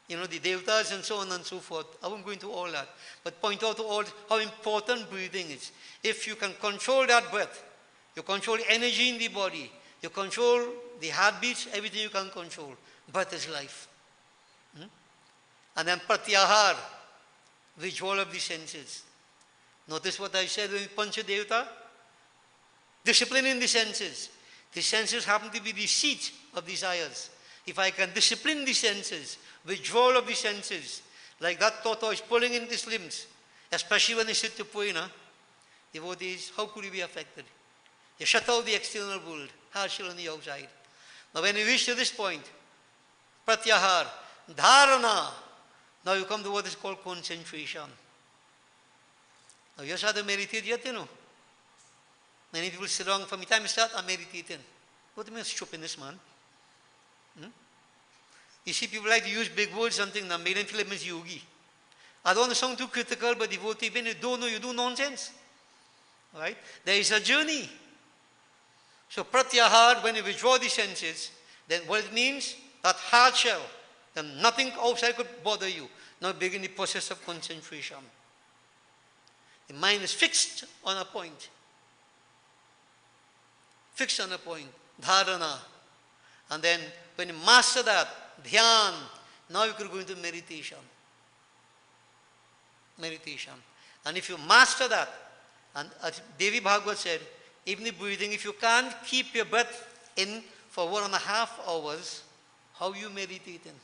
The devatas and so on and so forth. I won't go into all that. But point out to all how important breathing is. If you can control that breath, you control energy in the body, you control the heartbeats, everything you can control. Breath is life. And then pratyahar, withdrawal of the senses. Notice what I said with Pancha Devata? Discipline in the senses. The senses happen to be the seat of desires. If I can discipline the senses, withdrawal of the senses, like that tortoise pulling in its limbs, especially when they sit to pray, devotees, how could you be affected? You shut out the external world, harshal on the outside. Now when you reach to this point, pratyahar, dharana, now you come to what is called concentration. Now you started to meditate yet, Many people sit down, from the time you start, I'm meditating. What do you mean stupidness, man? You see, people like to use big words, something that made them feel like yogi. I don't want to sound too critical, but devotee, when you don't know, you do nonsense. Right? There is a journey. So pratyahar, when you withdraw the senses, then what it means, that hard shell, then nothing outside could bother you. Now begin the process of concentration. The mind is fixed on a point. Fixed on a point. Dharana. And then when you master that, dhyan, now you could go into meditation. Meditation. And if you master that, and as Devi Bhagavad said, even the breathing, if you can't keep your breath in for 1.5 hours, how you meditating?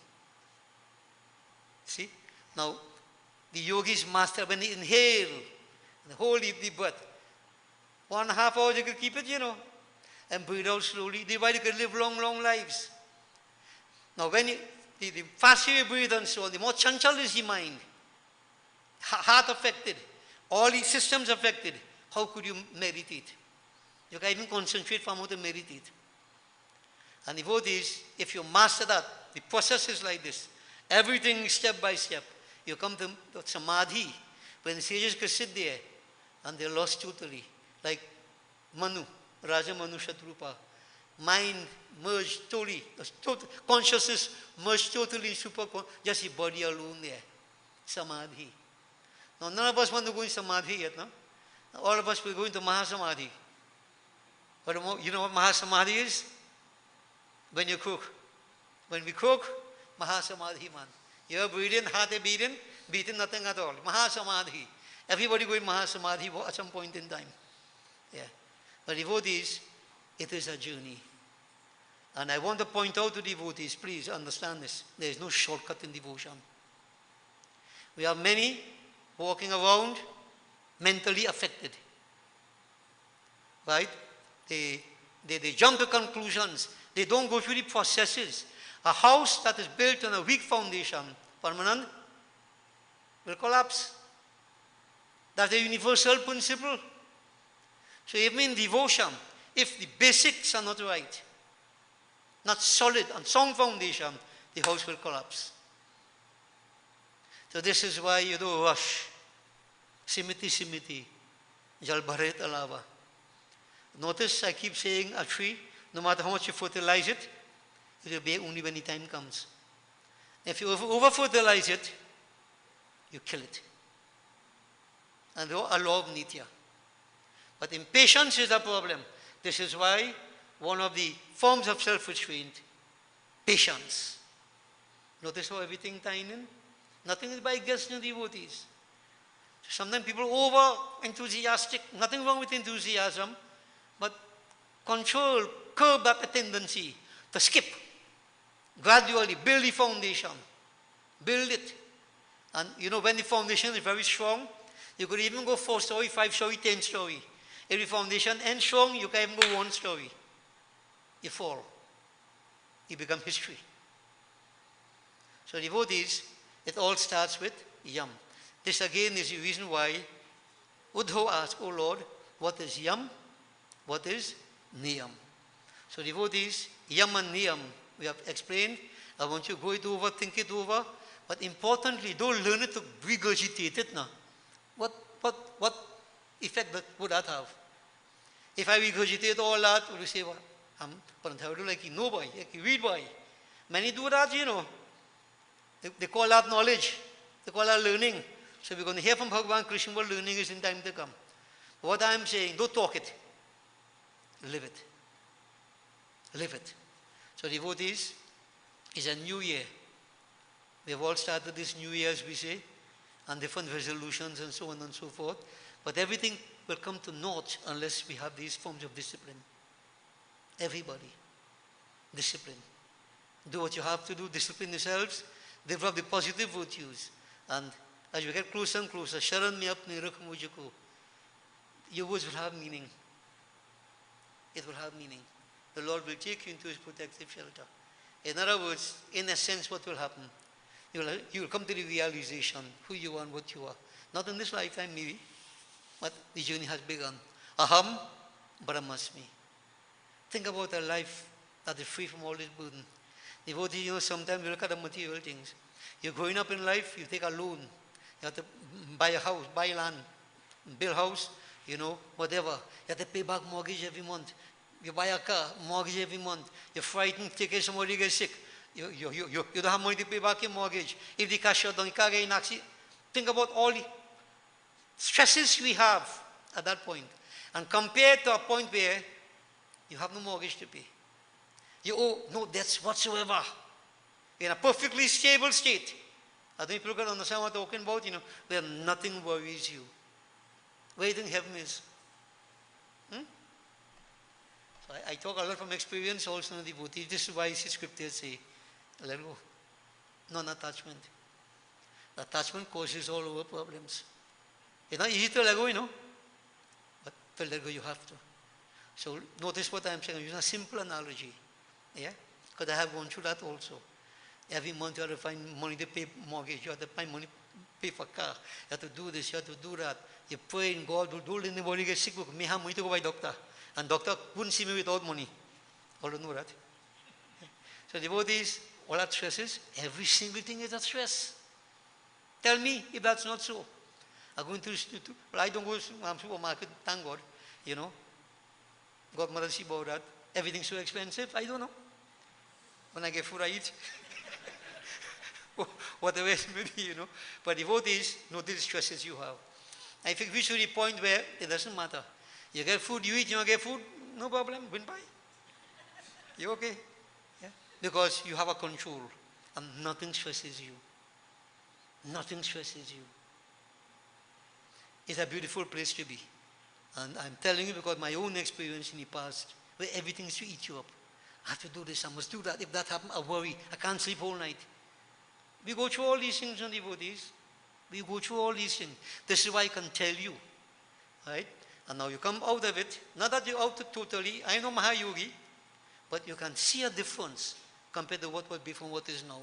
See? Now, the yogis master when they inhale, and hold the breath. 1.5 hours you can keep it, and breathe out slowly. Thereby you can live long, long lives. Now, when the faster you breathe and so on, the more chanchal is the mind. Heart affected. All the systems affected. How could you meditate? You can even concentrate from how to meditate. And devotees, if you master that, the process is like this. Everything step by step. You come to samadhi. When the sages could sit there and they're lost totally. Like Manu, Raja Manu Shatrupa. Mind merged totally. Consciousness merged totally. Just the body alone there. Samadhi. Now none of us want to go in samadhi yet, no? All of us will go into Mahasamadhi. But you know what Mahasamadhi is? When you cook. When we cook, Mahasamadhi man. You're breathing, heart is beating nothing at all. Mahasamadhi. Everybody go in Mahasamadhi at some point in time. Yeah. But devotees, it is a journey. And I want to point out to devotees, please understand this. There is no shortcut in devotion. We have many walking around mentally affected. Right? They jump to conclusions. They don't go through the processes. A house that is built on a weak foundation, permanent, will collapse. That's a universal principle. So even in devotion, if the basics are not right, not solid and sound foundation, the house will collapse. So this is why you don't rush. Simiti, jal bhare talava. Notice I keep saying a tree, no matter how much you fertilize it, it will bear only when the time comes. If you over-fertilize it, you kill it. And a law of nitya. But impatience is a problem. This is why one of the forms of self-restraint, patience. Notice how everything tying in? Nothing is by guess and devotees. Sometimes people over-enthusiastic, nothing wrong with enthusiasm, but control, curb that tendency to skip. Gradually build the foundation. Build it. And you know, when the foundation is very strong, you could even go 4-story, 5-story, 10-story. If the foundation ends strong, you can even go 1 story. You fall. You become history. So devotees, it all starts with yam. This again is the reason why Uddhava asked, "Oh Lord, what is yam? What is niyam?" So devotees, yam and niyam, we have explained. I want you to go it over, think it over. But importantly, don't learn it to regurgitate it now. What effect would that have? If I regurgitate all that, would you say, well, I'm like you know boy, like you read boy. Many do that, you know. They call that knowledge. They call that learning. So we're going to hear from Bhagavan Krishna what learning is in time to come. What I'm saying, don't talk it. Live it. Live it. So devotees, it's a new year. We have all started this new year, as we say, and different resolutions and so on and so forth. But everything will come to naught unless we have these forms of discipline. Everybody. Discipline. Do what you have to do, discipline yourselves, develop the positive virtues. And as you get closer and closer, Sharan me up Nirakhamujako, your words will have meaning. It will have meaning. The Lord will take you into His protective shelter. In other words, in a sense, what will happen? You will come to the realization who you are and what you are. Not in this lifetime, maybe, but the journey has begun. Aham Brahmasmi. Think about a life that is free from all this burden. Devotees, you know, sometimes you look at the material things. You're growing up in life, you take a loan. You have to buy a house, buy land, build a house, you know, whatever. You have to pay back mortgage every month. You buy a car, mortgage every month. You're frightened, take care of somebody gets sick. You don't have money to pay back your mortgage. If the car shut down, the car gets in accident. Think about all the stresses we have at that point. And compare to a point where you have no mortgage to pay. You owe no debts whatsoever. In a perfectly stable state. I think people can understand what I'm talking about, you know, where nothing worries you. Where do you think heaven is? So I talk a lot from experience also in the devotee. This is why the scriptures say, let go. Non-attachment. Attachment causes all our problems. It's not easy to let go, you know. But to let go you have to. So notice what I'm saying. I'm using a simple analogy. Yeah? Because I have gone through that also. Every month you have to find money to pay mortgage. You have to find money to pay for car. You have to do this. You have to do that. You pray in God. Don't let anybody get sick. May have money to go by doctor. And doctor wouldn't see me without money. All don't know that. So devotees, all that stresses, every single thing is a stress. Tell me if that's not so. I'm going well, I don't go to the supermarket, thank God, you know. Godmother, see about that. Everything's so expensive, I don't know. When I get food, I eat. Whatever it may be, you know. But devotees know the stresses you have. I think we should reach a point where it doesn't matter. You get food, you eat, you don't get food, no problem, win by. You okay? Yeah? Because you have a control and nothing stresses you. Nothing stresses you. It's a beautiful place to be. And I'm telling you because my own experience in the past, where everything is to eat you up. I have to do this, I must do that. If that happens, I worry. I can't sleep all night. We go through all these things on devotees. We go through all these things. This is why I can tell you. Right? And now you come out of it. Not that you're out totally. I know Mahayogi. But you can see a difference compared to what was before what is now.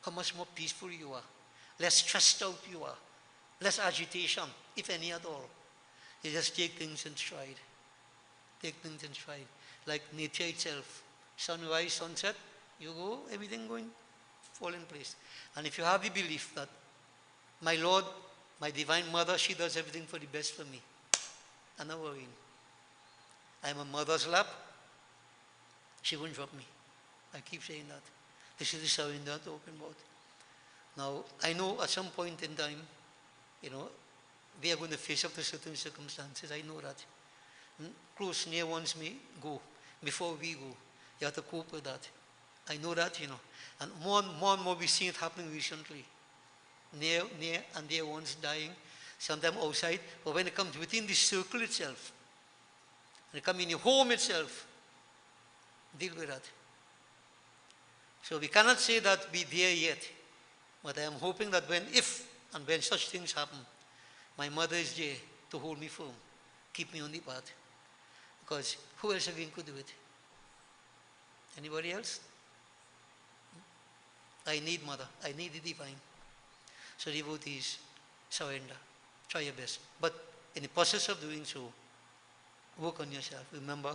How much more peaceful you are. Less stressed out you are. Less agitation, if any at all. You just take things in stride. Take things in stride. Like nature itself. Sunrise, sunset, you go, everything going, fall in place. And if you have the belief that my Lord, my Divine Mother, she does everything for the best for me. I'm not worrying. I'm a mother's lap. She won't drop me. I keep saying that. This is the surrender I'm talking about. Now, I know at some point in time, you know, we are going to face up to certain circumstances. I know that. Close, near ones may go. Before we go, you have to cope with that. I know that, you know. And more and more we see it happening recently. Near and dear ones dying, sometimes outside. But when it comes within the circle itself, when it comes in your home itself, deal with that. So we cannot say that we're there yet. But I am hoping that when such things happen, my mother is there to hold me firm, keep me on the path. Because who else again could do it? Anybody else? I need mother. I need the divine. So devotees, surrender. Try your best. But in the process of doing so, work on yourself. Remember,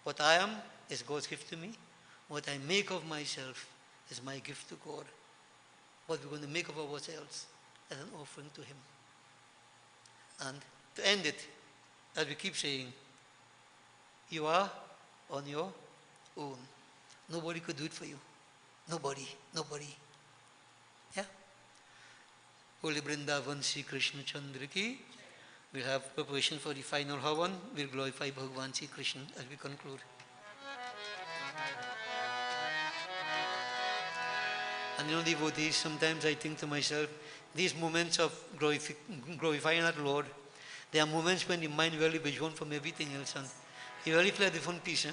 what I am is God's gift to me. What I make of myself is my gift to God. What we're going to make of ourselves as an offering to Him. And to end it, as we keep saying, you are on your own. Nobody could do it for you. Nobody. Yeah? Holy Vrindavan Sri Krishna Chandra ki. We'll have preparation for the final Havan. We'll glorify Bhagavan Sri Krishna as we conclude. And you know, devotees, sometimes I think to myself, these moments of glorifying that Lord, there are moments when the mind really withdrawn from everything else and you really feel a different peace.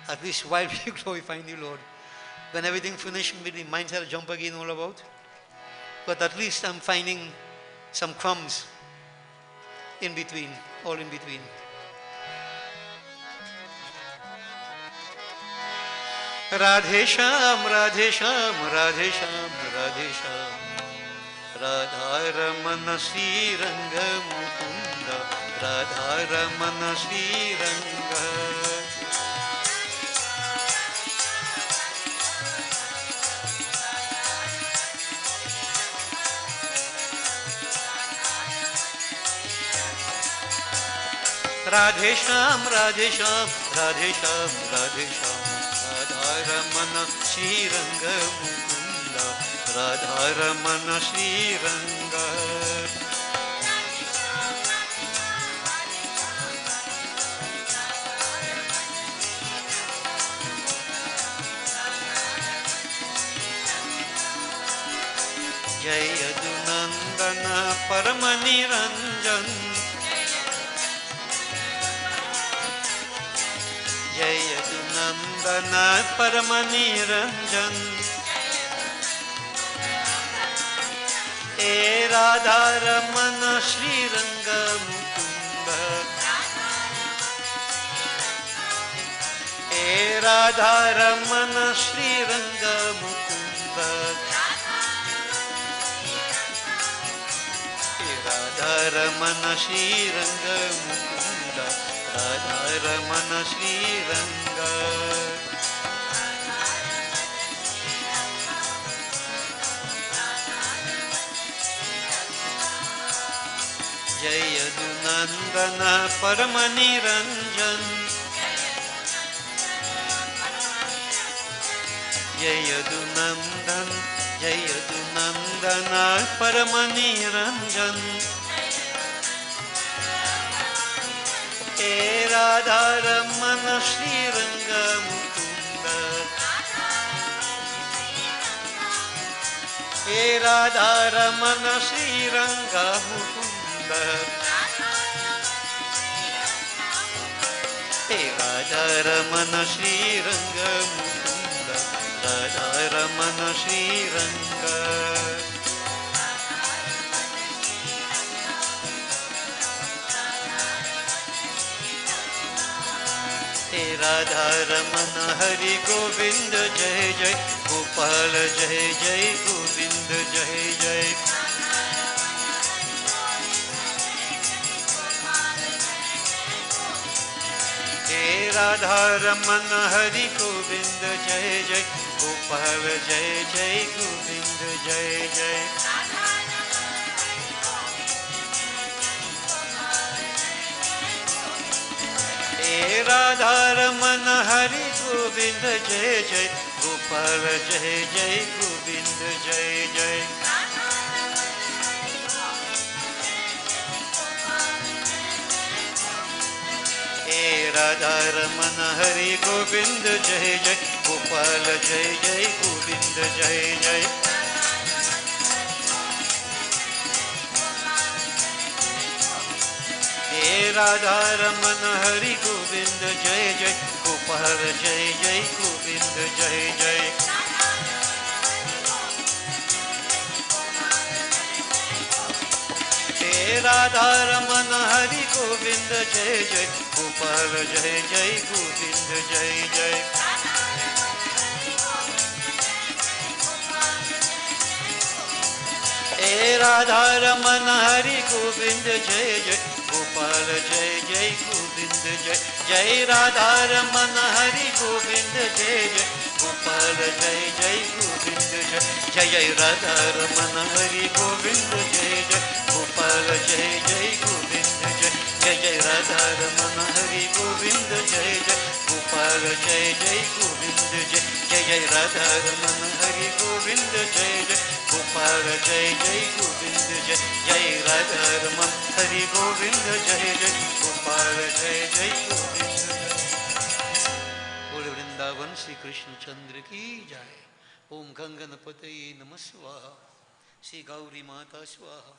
At least while we glorifying the Lord. When everything finished, the mind will jump again all about. But at least I'm finding some crumbs in between, all in between. Radhe Sham, Radhe Sham, Radhe Sham, Radhe Sham. Radha Ramana Sri Ranga Mukunda, Radha Ramana Sri Ranga. Radhe Sham, Radhe Sham, Radhe Sham, Radhe Sham. Radha Ramana Sri Ranga Mukunda, Radha Ramana Sri Ranga. Jai Adunandana Paramani Ranjan. Jai Adunandana Paramani Ranjan. E Radha Ramana Sri Ranga Mukunda. E Radha Ramana Sri Ranga Mukunda. E Radha Ramana Sri Ranga Mukunda. Radha Ramana Sri Ranga. जय यदुनंदन परम निरंजन जय यदुनंदन परम निरंजन हे राधा रमन श्रीरंग मुकुंद हे राधा रमन श्रीरंग मुकुंद हे राधा रमन श्रीरंग मुकुंद राधा रमन श्रीरंग हे राधा रमन हरि गोविंद जय जय गोपाल जय जय गोविंद जय जय हे राधा रमन हरि गोविंद जय जय गोपाल जय जय गोविंद जय जय हे राधा रमन हरि गोविंद जय जय गोपाल जय जय गोविंद जय जय हे राधा रमन हरि गोविंद जय जय गोपाल जय जय गोविंद जय जय हे राधा रमन हरि गोविंद जय जय गोपाल जय जय गोविंद जय जय हे राधा रमन हरि गोविंद जय जय गोपाल जय जय गोविंद जय जय हे राधा रमन हरि गोविंद जय जय गोपाल जय जय गोविंद जय जय राधा रमन हरि गोविंद जय जय गोपाल जय जय गोविंद जय जय राधा रमन हरि गोविंद जय जय गोपाल जय जय गोविंद जय जय राधा रमन हरि गोविंद जय जय गोपाल जय जय गोविंद जय जय राधा रमन हरि गोविंद जय जय गोपाल जय जय गोविंद जय जय राधा रमन हरि गोविंद जय जय गोपाल जय जय गोविंद जय बोल वृंदावन श्री कृष्ण चंद्र की जय ओम गंगनपतये नमः स्वाहा श्री गौरी माता स्वाहा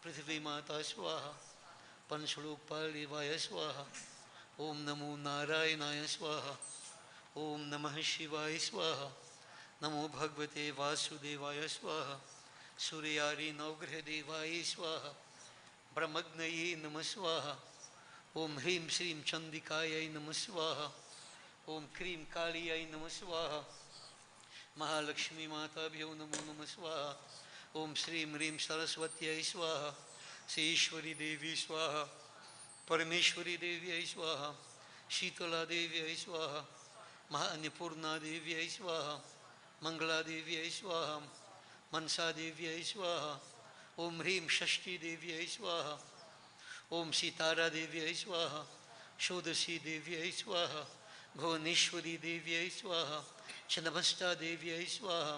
पृथ्वी माता स्वाहा पंचलोकपाल देवाय स्वाहा ओम नमो नारायणाय स्वाहा ओम नमः शिवाय स्वाहा नमो भगवते वासुदेवाय स्वाहा सूर्यारि नवग्रह देवाय स्वाहा ब्रह्मग्नये नमः स्वाहा ओम ह्रीं श्रीं चंडिकायै नमः स्वाहा ओम क्रीं कालियै नमः स्वाहा महालक्ष्मी माताभ्यो नमो नमः स्वाहा ओम श्रीं ह्रीं सरस्वत्यै स्वाहा श्री ईश्वरी देवी स्वाहा परमेश्वरी देव्यै स्वाहा शीतला देव्यै स्वाहा महाअन्नपूर्णा देव्यै स्वाहा मंगला देव्यै स्वाहा मनसा देव्यै स्वाहा ओम ह्रीं षष्ठी देव्यै स्वाहा ओम सीतारा देव्यै स्वाहा षोडशी देव्यै स्वाहा भुवनेश्वरी देव्यै स्वाहा छिन्नमस्ता देव्यै स्वाहा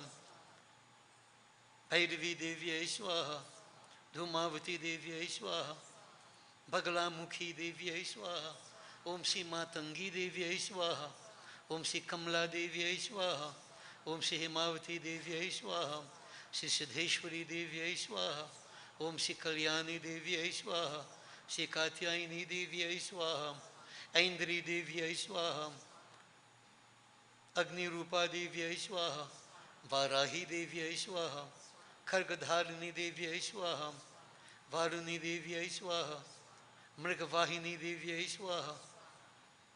भैरवी देव्यै स्वाहा धूमावती देव्यै स्वाहा बगलामुखी देव्यै स्वाहा ओम श्री मातंगी देव्यै स्वाहा ओम श्री कमला देव्यै स्वाहा ओम श्री हेमावती देव्यै स्वाहा श्री सिद्धेश्वरी देव्यै स्वाहा ओम श्री कल्याणी देव्यै स्वाहा श्री कात्यायनी देव्यै स्वाहा ऐन्द्री देव्यै स्वाहा अग्निरूपा देव्यै स्वाहा वाराही देव्यै स्वाहा खड्गधारिणी देव्यै स्वाहा वारुणी देव्यै स्वाहा मृगवाहिनी देव्यै स्वाहा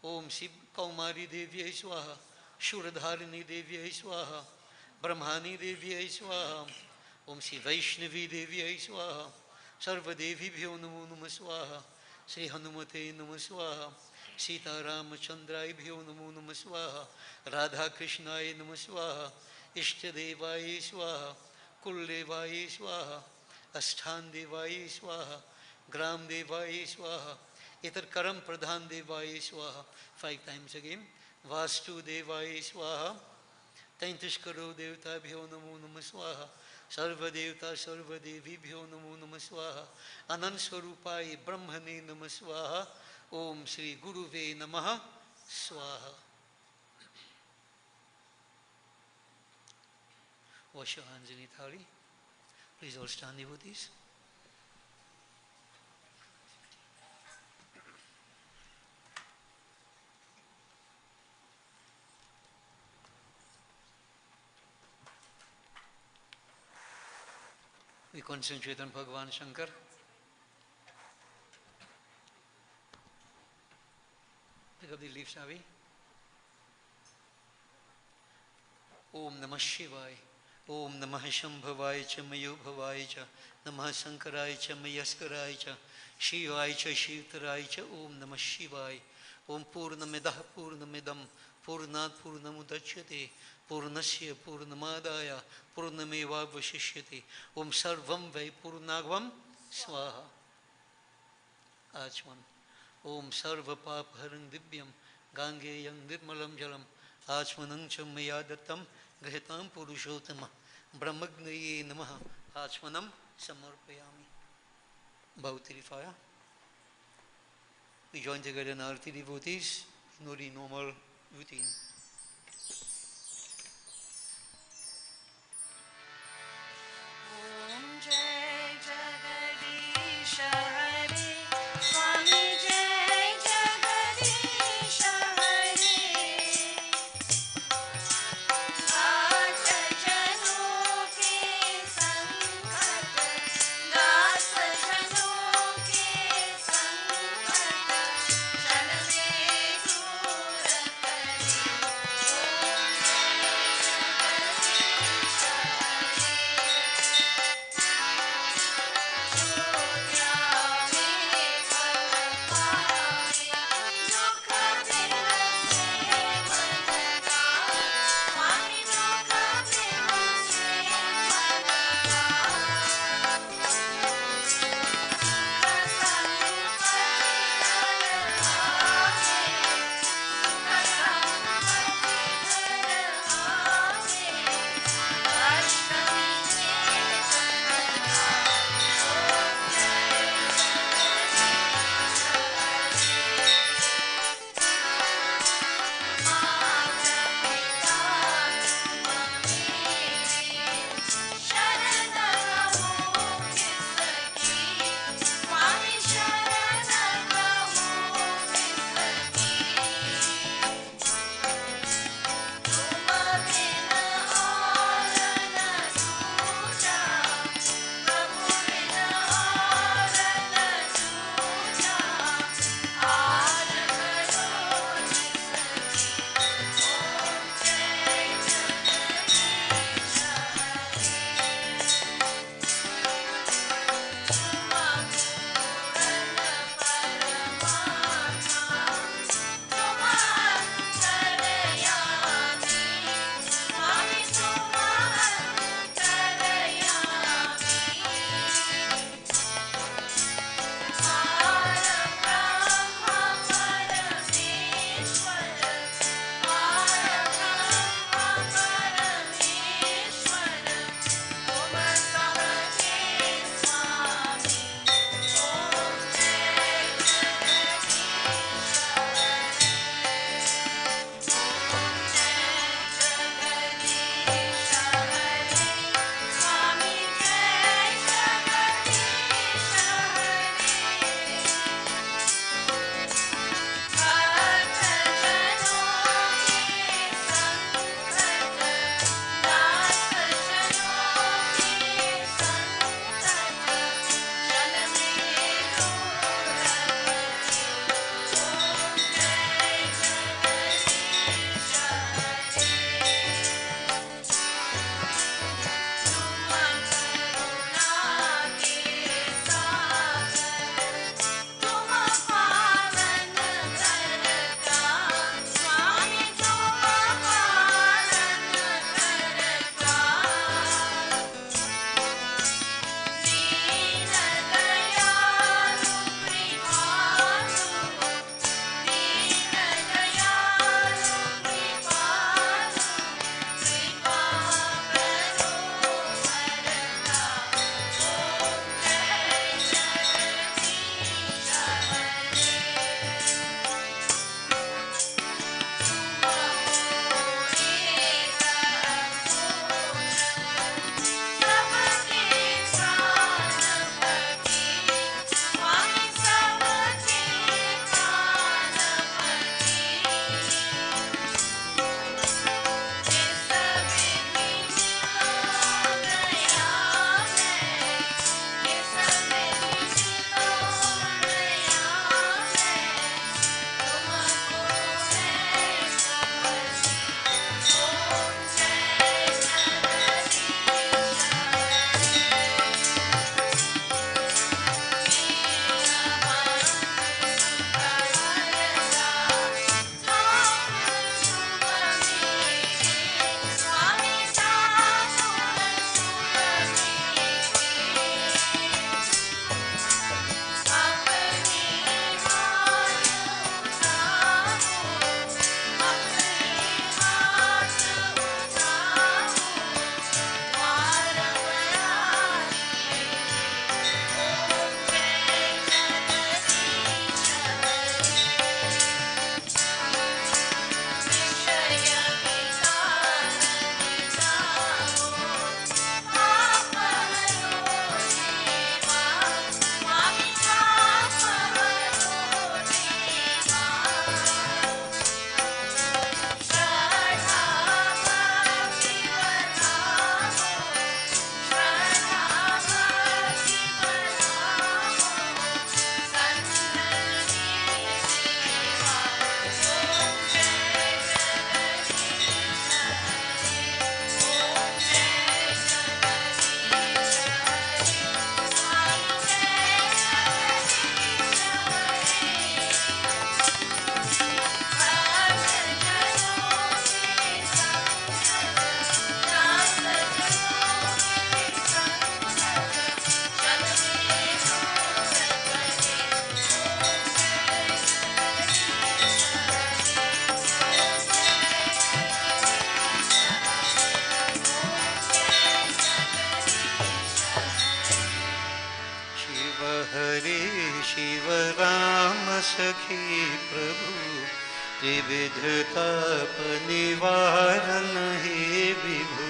ओम शिव कौमारी देव्यै स्वाहा शूरधारिणी देव्यै स्वाहा ब्रह्माणी देव्यै स्वाहा ओम श्री वैष्णवी देव्यै स्वाहा सर्वदेवीभ्यो नमो नमः स्वाहा श्री हनुमते नमः स्वाहा सीतारामचंद्राभ्यो नमो नमः स्वाहा राधा कृष्णाय नमः स्वाहा इष्टदेवाय स्वाहा कुलदेवाय स्वाहा अष्टान देवाय स्वाहा Gram Devaye Swaha. Itar Karam Pradhan Devaye Swaha. 5 times again. Vastu Devaye Swaha. 33 crore देवता भ्यो नमो नमः स्वाहा सर्व देवता सर्व देवी भ्यो नमो नमः स्वाहा अनंत स्वरूपाय ब्रह्मणे नमः स्वाहा ओम श्री गुरुवे नमः स्वाहा wash your hands in Ithali. Please all stand devotees. We concentrate on Bhagavan Shankar. Pick up the leaves, shall we? Om Namah Shivaya. Om Namah Shambhavaya cha Mayubhavaya cha Namah Sankaraya cha Mayaskaraya cha Shivaya cha Shivtaraya cha Om Namah Shivaya. Om Purnamidah Purnamidam Purnat Purnamudachyate Purnasya Purnamadaya Purnameva Vashishyate Om Sarvam Vai Purnagvam Swaha. Achman. Om Sarva Papharang Divyam Gangeyam Nirmalam Jalam Achmanam Chamayadatam Grihitam Purushottama Brahmagnaye Namaha Achmanam Samarpayami. Bow to the fire. We join together in Arati devotees in the normal routine. Om Jai Jagadish Hare Swami Jai Jagadish Hare Daas Jano ke Sankat Daas Jano ke Sankat Jan mein dur kare Om सखी प्रभु त्रिविध ताप निवारण हे विभु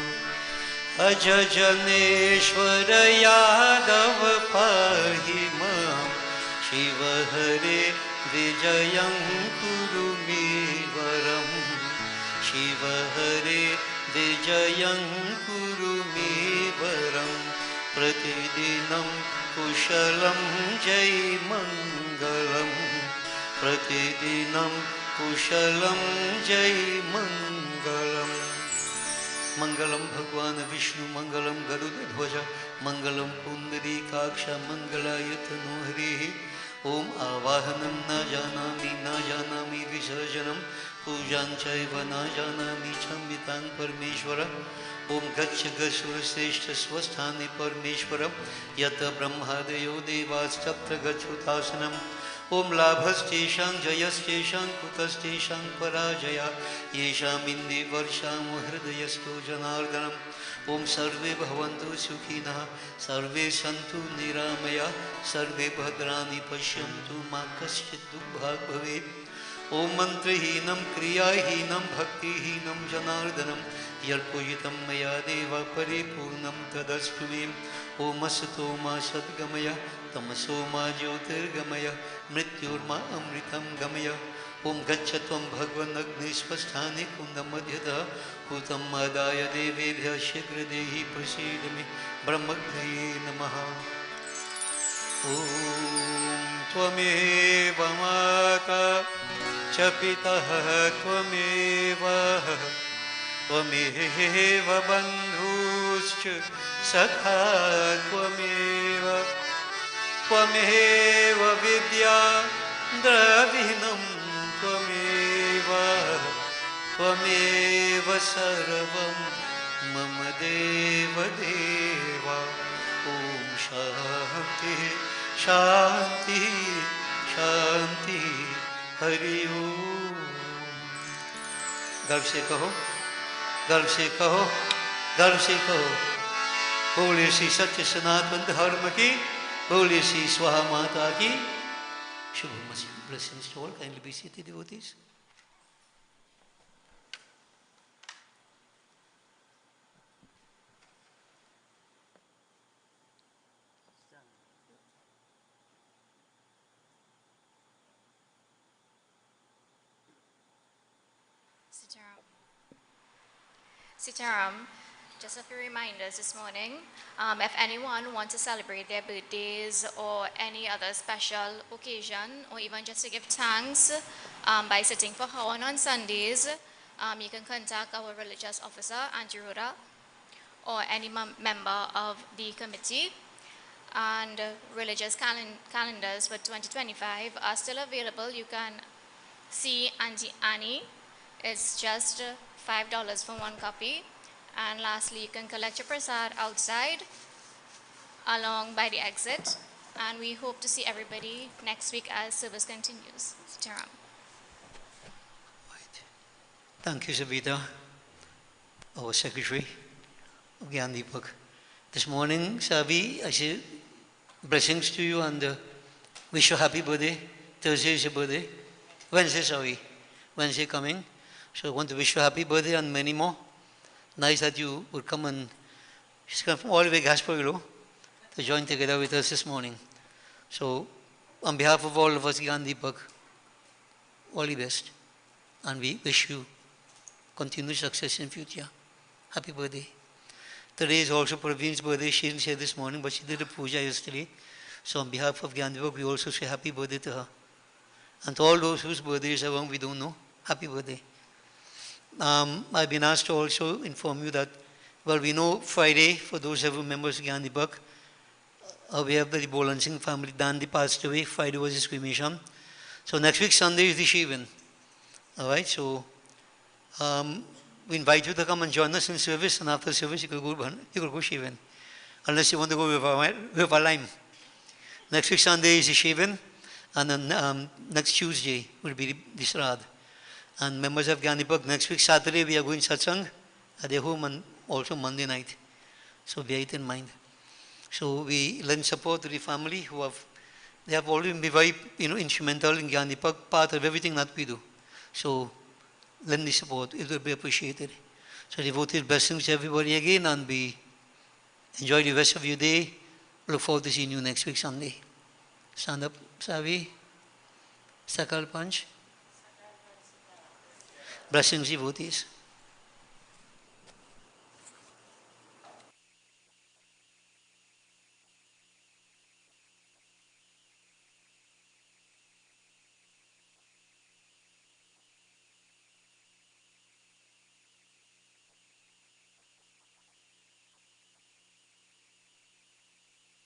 अज जनेश्वर यादव पाहि मां शिव हरे विजयं कुरु मे वरम् शिव हरे विजयं कुरु मे वरम् प्रतिदिनं कुशलं जय मङ्गलम् प्रतिदिनं कुशलं जय मङ्गलम् मंगलम भगवान विष्णु मंगलम गरुड़ध्वज मंगलम पुंडरीकाक्ष मंगलायतनो हरिः ओम आवाहनं न जानामि विसर्जनं पूजां चैव न जानामि क्षम्यतां परमेश्वर ओम गच्छ गच्छुरश्रेष्ठ स्वस्थाने परमेश्वर यत ब्रह्मादयो देवास्तत्र गच्छुतासनम् ओम लाभस्तेषां जयस्तेषां कुतस्तेषां पराजया येषाम् इन्दे वर्षामो हृदयस्थो जनार्दनम् ओम सर्वे भवन्तु सुखिनः सर्वे सन्तु निरामया सर्वे भद्राणि पश्यन्तु मा कश्चित् दुःखभाग् भवेत् ओम मंत्रहीनं क्रियाहीनं भक्तिहीनं जनार्दनं यत्पूजितं मया देव परिपूर्णं तदस्तु मे ओम असतो मा सद्गमय तमसो मा ज्योतिर्गमय मृत्युर्मा अमृतं गमय ओम गच्छ त्वं भगवन् अग्निस्वस्थाने कुन्दमध्यतः हुतं मदाय देवेभ्यः शीघ्र देहि प्रसीद मे ब्रह्मज्ञये नमः ओम त्वमेव माता च पितः त्वमेव त्वमेव बन्धुश्च सखा त्वमेव त्वमेव विद्या द्रविणं त्वमेव त्वमेव सर्वं मम देव देवा ॐ शान्ति शान्ति शान्ति हरि ओम गर्व से कहो गर्व से कहो गर्व से कहो बोले श्री सत्य सनातन धर्म की बोले श्री स्वाहा माता की शुभ मसी blessings to all kindly be seated devotees Sitaram, just a few reminders this morning. If anyone wants to celebrate their birthdays or any other special occasion, or even just to give thanks by sitting for Hawan on Sundays, you can contact our religious officer, Auntie Rhoda, or any member of the committee. And religious calendars for 2025 are still available. You can see Auntie Annie. It's just $5 for one copy. And lastly, you can collect your prasad outside along by the exit. And we hope to see everybody next week as service continues. Sitaram. Thank you, Sabita, our secretary of Gyan Deepak. This morning, Sabi, I say blessings to you and wish you a happy birthday. Thursday is your birthday. Wednesday, sorry. Wednesday coming. So I want to wish you a happy birthday and many more. Nice that you would come and she's come from all the way Gasparilla to join together with us this morning. So on behalf of all of us, Gyan Deepak, all the best. And we wish you continued success in future. Happy birthday. Today is also Praveen's birthday. She didn't say this morning, but she did a puja yesterday. So on behalf of Gyan Deepak, we also say happy birthday to her. And to all those whose birthdays are wrong, we don't know, happy birthday. I've been asked to also inform you that, well, we know Friday, for those who are members of Gyan Deepak, we have the Bolan Singh family. Dandi passed away. Friday was his cremation. So next week, Sunday, is the Shivan. All right, so we invite you to come and join us in service, and after service, you could go Shivan. Unless you want to go with a lime. Next week, Sunday is the Shivan, and then next Tuesday will be the Shrad. And members of Gyan Deepak, next week, Saturday, we are going satsang at their home, and also Monday night. So bear it in mind. So we lend support to the family who have They have always been very, instrumental in Gandhi, part of everything that we do. So lend the support, it will be appreciated. So devoted blessings to everybody again, and enjoy the rest of your day. Look forward to seeing you next week Sunday. Stand up, Savi. Sakal Punch. Blessings, devotees.